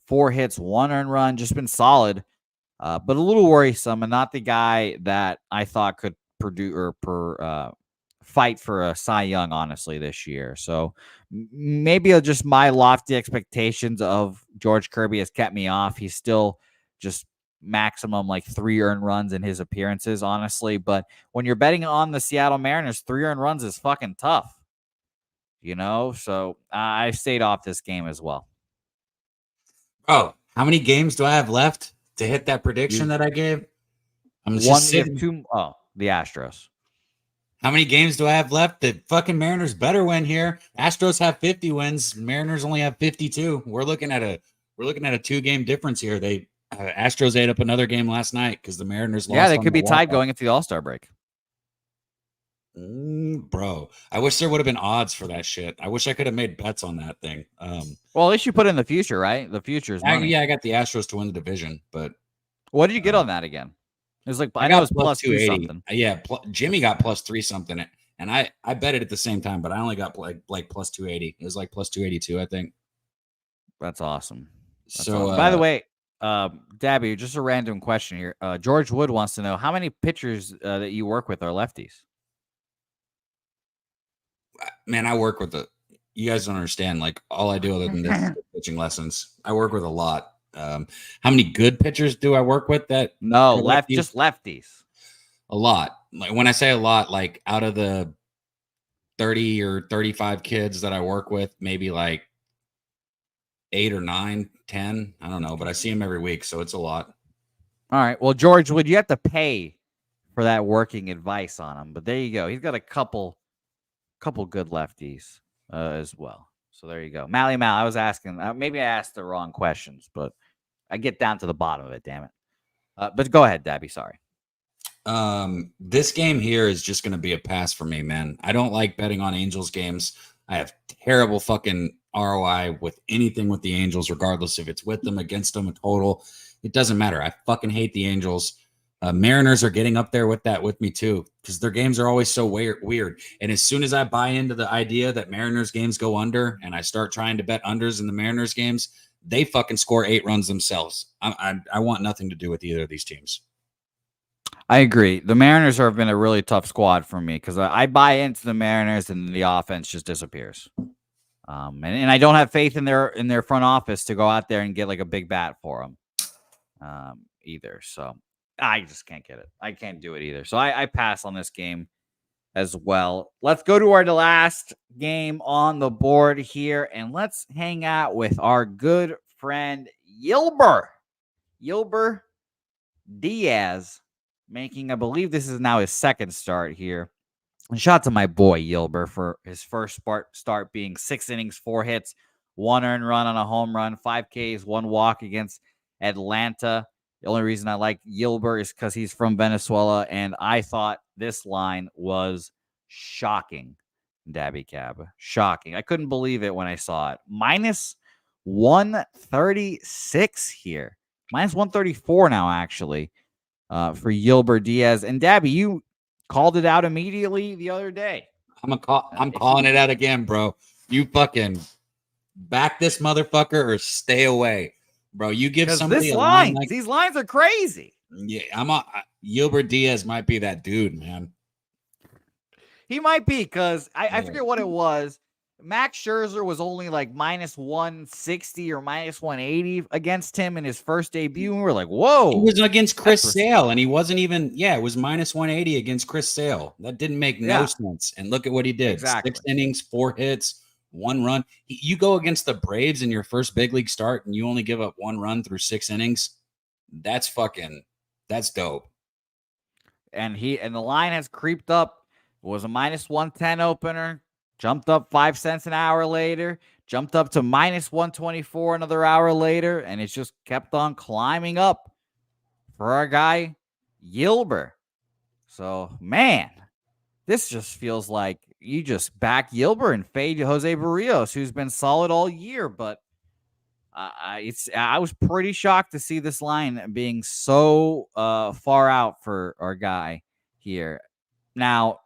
4 hits, 1 earned run. Just been solid, but a little worrisome, and not the guy that I thought could fight for a Cy Young, honestly, this year. So maybe just my lofty expectations of George Kirby has kept me off. He's still just maximum like 3 earned runs in his appearances, honestly. But when you're betting on the Seattle Mariners, 3 earned runs is fucking tough, So I stayed off this game as well. Oh, how many games do I have left to hit that prediction that I gave? I'm just sitting. The Astros. How many games do I have left? The fucking Mariners better win here. Astros have 50 wins. Mariners only have 52. We're looking at a 2-game difference here. They Astros ate up another game last night because the Mariners lost. Yeah, they could be tied going into the All-Star break. Bro, I wish there would have been odds for that shit. I wish I could have made bets on that thing. Well, at least you put in the future, right? The future is money. Yeah, I got the Astros to win the division, but what did you get on that again? It was like I know it was plus 280 something. Yeah, Jimmy got plus 3 something, and I bet it at the same time, but I only got like plus 280. It was like plus 282, I think. That's awesome. By the way, Dabby, just a random question here. George Wood wants to know how many pitchers that you work with are lefties. Man, I work with you guys don't understand. Like, all I do other than this is pitching lessons. I work with a lot. How many good pitchers do I work with? Just lefties. A lot. Like, when I say a lot, like out of the 30 or 35 kids that I work with, maybe like 8 or 9, 10. I don't know, but I see them every week, so it's a lot. All right. Well, George, would you have to pay for that working advice on him? But there you go. He's got a couple good lefties as well. So there you go. Mal, I was asking. Maybe I asked the wrong questions, but I get down to the bottom of it. Damn it. But go ahead, Dabby. Sorry. This game here is just going to be a pass for me, man. I don't like betting on Angels games. I have terrible fucking ROI with anything with the Angels, regardless if it's with them, against them, a total. It doesn't matter. I fucking hate the Angels. Mariners are getting up there with me too, because their games are always so weird. And as soon as I buy into the idea that Mariners games go under, and I start trying to bet unders in the Mariners games, they fucking score 8 runs themselves. I want nothing to do with either of these teams. I agree. The Mariners have been a really tough squad for me, because I buy into the Mariners and the offense just disappears. And I don't have faith in their front office to go out there and get like a big bat for them either. So I just can't get it. I can't do it either. So I pass on this game as well. Let's go to our last game on the board here, and let's hang out with our good friend Yilber Diaz, making, I believe this is now his second start here. And shout out to my boy Yilber for his first start being 6 innings, 4 hits, 1 earned run on a home run, 5 Ks, 1 walk against Atlanta. The only reason I like Yilber is because he's from Venezuela, and I thought this line was shocking Dabby Cab. Shocking. I couldn't believe it when I saw it. Minus 136 here. Minus 134 now, actually, for Yilber Diaz. And Dabby, you called it out immediately the other day. I'm calling it out again, bro. You fucking back this motherfucker or stay away, bro. You give somebody a line like these lines are crazy. Yeah, Yilber Diaz might be that dude, man. He might be, because I forget what it was. Max Scherzer was only like minus 160 or minus 180 against him in his first debut. And we were like, whoa. He was against Chris Sale, and he wasn't even, it was minus 180 against Chris Sale. That didn't make no sense. And look at what he did. Exactly. 6 innings, 4 hits, 1 run. You go against the Braves in your first big league start, and you only give up 1 run through 6 innings. That's dope. And the line has creeped up. It was a minus 110 opener, jumped up 5 cents an hour later, jumped up to minus 124 another hour later, and it's just kept on climbing up for our guy Yilber. So, man, this just feels like you just back Yilber and fade Jose Barrios, who's been solid all year. But I was pretty shocked to see this line being so far out for our guy here. Now,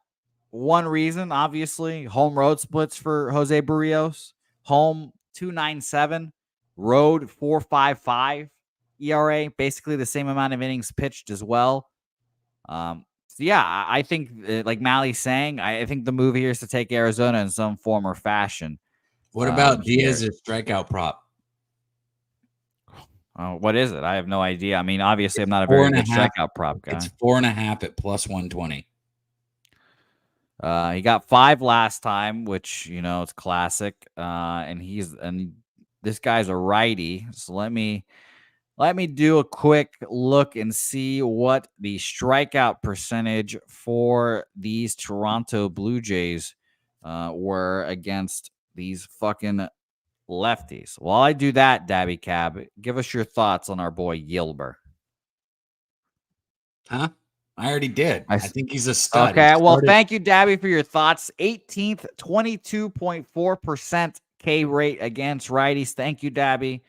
one reason, obviously, home road splits for Jose Barrios. Home 2.97, road 4.55 ERA, basically the same amount of innings pitched as well. So yeah, I think, like Mally's saying, I think the move here is to take Arizona in some form or fashion. What about Diaz's strikeout prop? What is it? I have no idea. I mean, obviously, I'm not a very good strikeout prop guy. It's 4.5 at plus 120. He got 5 last time, which, it's classic. And this guy's a righty. So let me do a quick look and see what the strikeout percentage for these Toronto Blue Jays were against these fucking lefties. While I do that, Dabby Cab, give us your thoughts on our boy Yilber. Huh? I already did. I think he's a stud. Okay, well, thank you, Dabby, for your thoughts. 18th, 22.4% K rate against righties. Thank you, Dabby,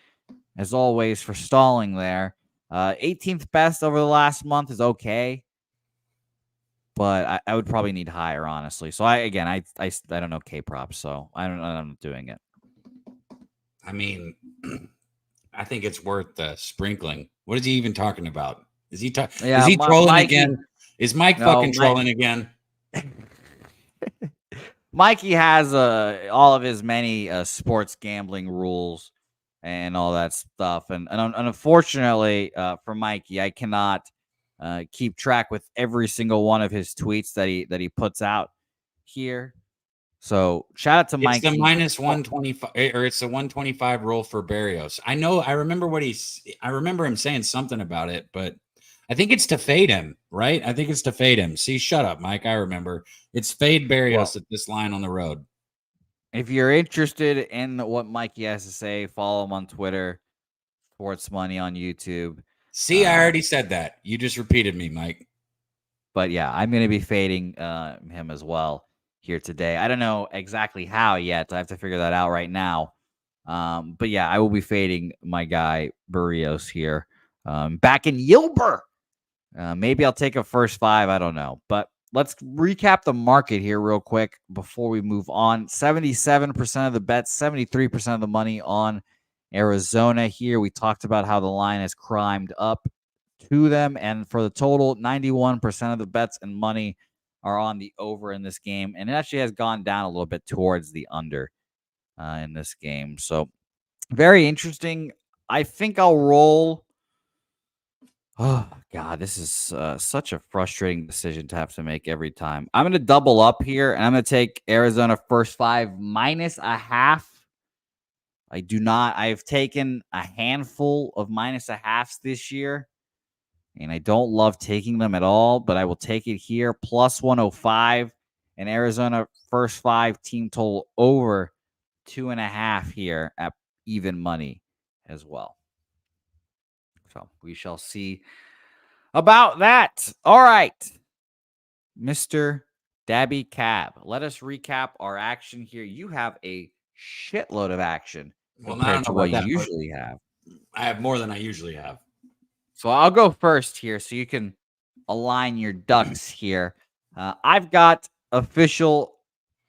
as always, for stalling there. 18th best over the last month is okay, but I would probably need higher, honestly. So I don't know K props, so I'm not doing it. I mean, I think it's worth sprinkling. What is he even talking about? Is he trolling again? Is Mike fucking trolling again? Mikey has all of his many sports gambling rules and all that stuff, and unfortunately for Mikey, I cannot keep track with every single one of his tweets that he puts out here. So shout out to Mikey. It's the minus 125, or it's the 125 rule for Barrios. I know. I remember him saying something about it, but I think it's to fade him, right? I think it's to fade him. See, shut up, Mike. I remember. It's fade Barrios at this line on the road. If you're interested in what Mikey has to say, follow him on Twitter, Sports Money on YouTube. See, I already said that. You just repeated me, Mike. But yeah, I'm going to be fading him as well here today. I don't know exactly how yet. I have to figure that out right now. But yeah, I will be fading my guy Barrios here. Back in Yilber. Maybe I'll take a first 5. I don't know. But let's recap the market here real quick before we move on. 77% of the bets, 73% of the money on Arizona here. We talked about how the line has climbed up to them. And for the total, 91% of the bets and money are on the over in this game. And it actually has gone down a little bit towards the under in this game. So very interesting. I think I'll roll. Oh, God, this is such a frustrating decision to have to make every time. I'm going to double up here, and I'm going to take Arizona first 5 minus a half. I've taken a handful of minus a halves this year, and I don't love taking them at all, but I will take it here. Plus 105, and Arizona first 5 team total over 2.5 here at even money as well. So we shall see about that. All right, Mr. Dabby Cab, let us recap our action here. You have a shitload of action Well, I compared don't to know what about you that, but usually have. I have more than I usually have. So I'll go first here so you can align your ducks here. I've got official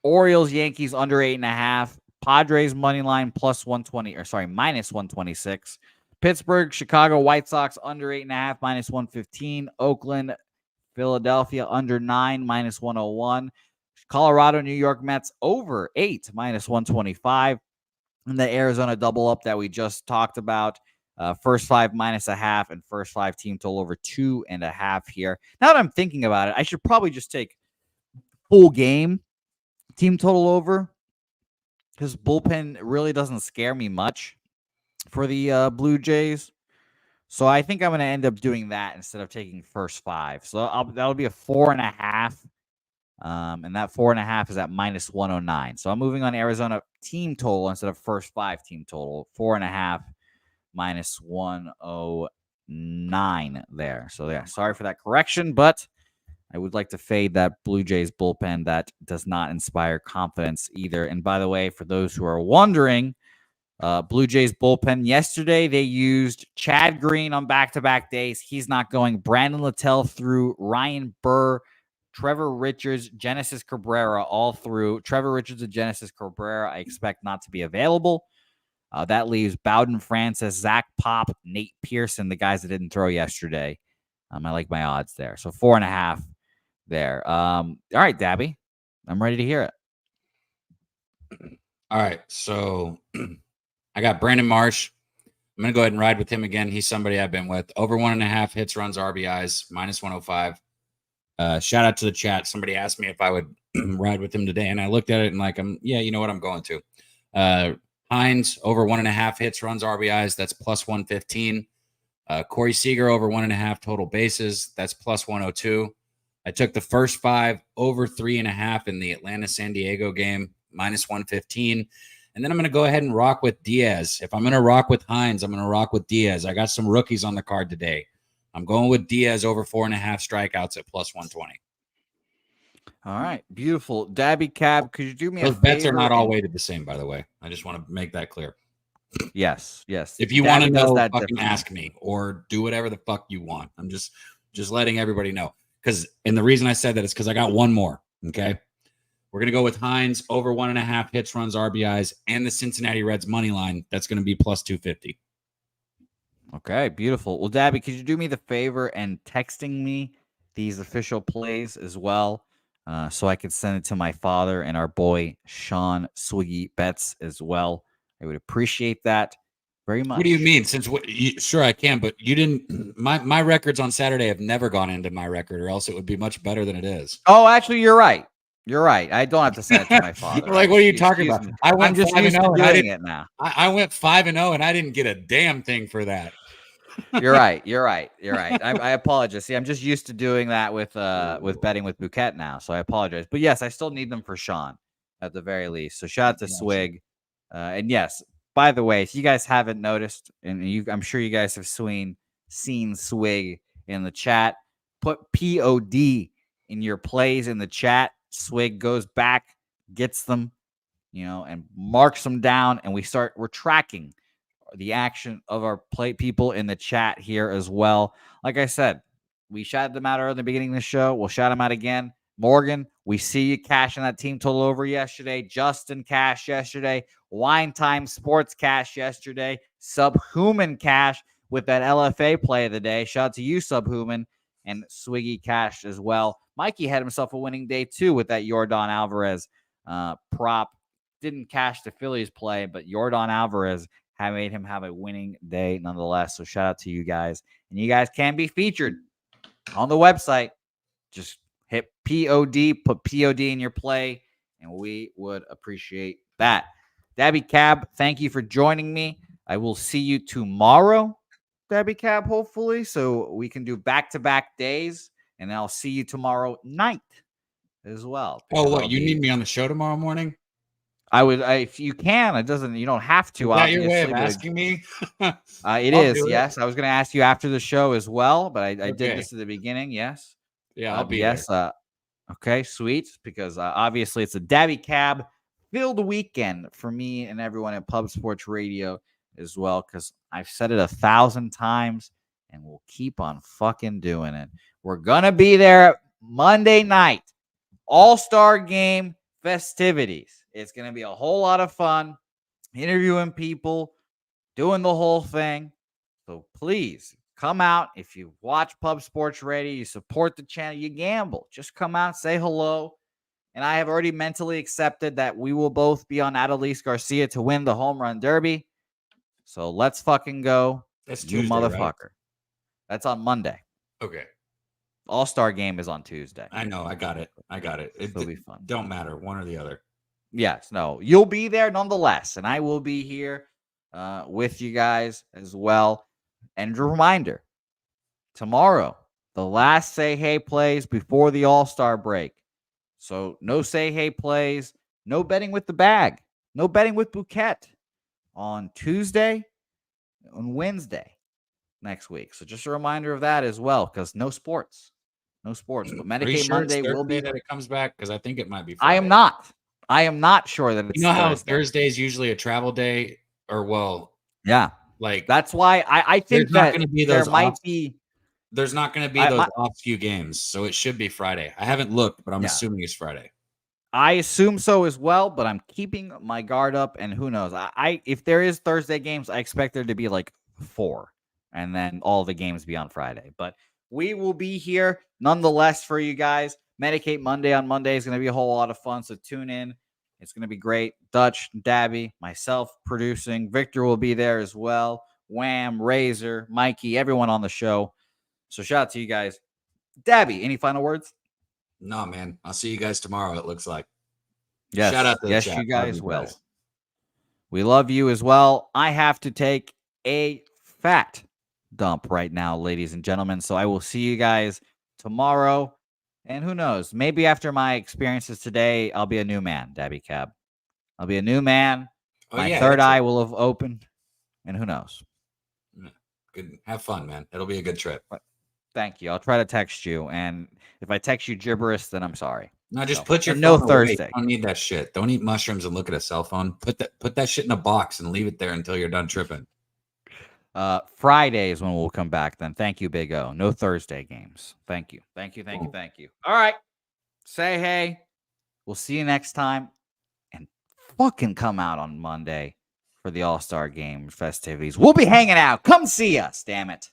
Orioles Yankees under 8.5, Padres money line plus 120, or sorry, minus 126. Pittsburgh, Chicago White Sox under 8.5, minus 115. Oakland, Philadelphia under 9, minus 101. Colorado, New York Mets over 8, minus 125. And the Arizona double up that we just talked about. First 5 minus a half and first 5 team total over 2.5 here. Now that I'm thinking about it, I should probably just take full game team total over because bullpen really doesn't scare me much for the Blue Jays. So I think I'm going to end up doing that instead of taking first 5. So that'll be a 4.5. And that 4.5 is at minus 109. So I'm moving on Arizona team total instead of first 5 team total. 4.5 minus 109 there. So yeah, sorry for that correction, but I would like to fade that Blue Jays bullpen that does not inspire confidence either. And by the way, for those who are wondering, Blue Jays bullpen yesterday, they used Chad Green on back-to-back days. He's not going. Brandon Littell through, Ryan Burr, Trevor Richards, Genesis Cabrera all through. Trevor Richards and Genesis Cabrera I expect not to be available. That leaves Bowden Francis, Zach Pop, Nate Pearson, the guys that didn't throw yesterday. I like my odds there. So 4.5 there. All right, Dabby. I'm ready to hear it. All right. So I got Brandon Marsh. I'm going to go ahead and ride with him again. He's somebody I've been with. Over 1.5 hits, runs, RBIs, minus 105. Shout out to the chat. Somebody asked me if I would ride with him today, and I looked at it and yeah, you know what, I'm going to. Hines, over 1.5 hits, runs, RBIs. That's plus 115. Corey Seager, over 1.5 total bases. That's plus 102. I took the first 5 over 3.5 in the Atlanta-San Diego game, minus 115. And then I'm going to go ahead and rock with Diaz. If I'm going to rock with Hines, I'm going to rock with Diaz. I got some rookies on the card today. I'm going with Diaz over 4.5 strikeouts at plus 120. All right, beautiful. Dabby Cab, could you do me Those a favor? bets are not all weighted the same, by the way. I just want to make that clear. Yes. If you want to know, fucking ask me or do whatever the fuck you want. I'm just letting everybody know. And the reason I said that is because I got one more. Okay. We're going to go with Hines over 1.5 hits, runs, RBIs, and the Cincinnati Reds money line. That's going to be plus 250. Okay, beautiful. Well, Dabby, could you do me the favor and texting me these official plays as well, so I could send it to my father and our boy Sean Swiggy Betts as well? I would appreciate that very much. What do you mean? Sure, I can, but you didn't. My records on Saturday have never gone into my record, or else it would be much better than it is. Oh, actually, you're right. You're right. I don't have to send it to my father. Like, what are you talking about? I'm just used to doing it now. I went 5-0, and I didn't get a damn thing for that. You're right. I apologize. See, I'm just used to doing that with betting with Bouquet now, so I apologize. But yes, I still need them for Sean at the very least. So shout out to Swig. And yes, by the way, if you guys haven't noticed, and I'm sure you guys have seen Swig in the chat, put POD in your plays in the chat. Swig goes back, gets them, and marks them down, and we're tracking the action of our people in the chat here as well. Like I said, we shouted them out early in the beginning of the show. We'll shout them out again. Morgan, we see you cashing that team total over yesterday. Justin cashed yesterday. Wine Time Sports cash yesterday. Subhuman cash with that LFA play of the day. Shout out to you, Subhuman. And Swiggy cashed as well. Mikey had himself a winning day too with that Yordan Alvarez prop. Didn't cash the Phillies play, but Yordan Alvarez made him have a winning day nonetheless. So shout out to you guys. And you guys can be featured on the website. Just hit POD, put POD in your play, and we would appreciate that. Dabby Cab, thank you for joining me. I will see you tomorrow, Dabby Cab, hopefully, so we can do back-to-back days, and I'll see you tomorrow night as well. Oh, what? You need me on the show tomorrow morning? If you can, you don't have to. Is that your way of asking me? It is, yes. I was going to ask you after the show as well, but I did this at the beginning. Yes. Yeah, I'll be yes. Okay, sweet. Because obviously it's a Dabby Cab filled weekend for me and everyone at Pub Sports Radio as well. Because I've said it 1,000 times and we'll keep on fucking doing it. We're going to be there Monday night. All-Star Game festivities. It's going to be a whole lot of fun interviewing people, doing the whole thing. So please come out. If you watch Pub Sports Radio, you support the channel, you gamble. Just come out, say hello. And I have already mentally accepted that we will both be on Adolis Garcia to win the home run derby. So let's fucking go. That's you Tuesday, motherfucker. right? That's on Monday. Okay. All-Star Game is on Tuesday. I know. I got it. It'll be fun. Don't matter. One or the other. Yes. No. You'll be there nonetheless. And I will be here with you guys as well. And a reminder, tomorrow, the last Say Hey plays before the All-Star break. So no Say Hey plays, no betting with the bag, no betting with Bouquett on Tuesday and Wednesday next week. So just a reminder of that as well, because no sports. But Medicaid Monday will be that it comes back, because I think it might be Friday. I am not sure that it's how Thursday is usually a travel day, or yeah. Like that's why I think that going to be there might be. There's not going to be those off few games, so it should be Friday. I haven't looked, but I'm assuming it's Friday. I assume so as well, but I'm keeping my guard up, and who knows? If there is Thursday games, I expect there to be like 4, and then all the games be on Friday. But we will be here nonetheless for you guys. Medicate Monday on Monday is going to be a whole lot of fun, so tune in. It's going to be great. Dutch, Dabby, myself producing. Victor will be there as well. Wham, Razor, Mikey, everyone on the show. So shout out to you guys. Dabby, any final words? No, man. I'll see you guys tomorrow, it looks like. Yes. Shout out to the yes, chat. You guys will. We love you as well. I have to take a fat dump right now, ladies and gentlemen. So I will see you guys tomorrow. And who knows? Maybe after my experiences today, I'll be a new man, Dabby Cab. I'll be a new man. My third eye will have opened. And who knows? Good. Have fun, man. It'll be a good trip. Thank you. I'll try to text you. And if I text you gibberish, then I'm sorry. No, just put your phone no away. Thursday. Don't need that shit. Don't eat mushrooms and look at a cell phone. Put that shit in a box and leave it there until you're done tripping. Friday is when we'll come back then. Thank you, Big O. No Thursday games. Thank you. All right. Say hey. We'll see you next time. And fucking come out on Monday for the All-Star Game festivities. We'll be hanging out. Come see us, damn it.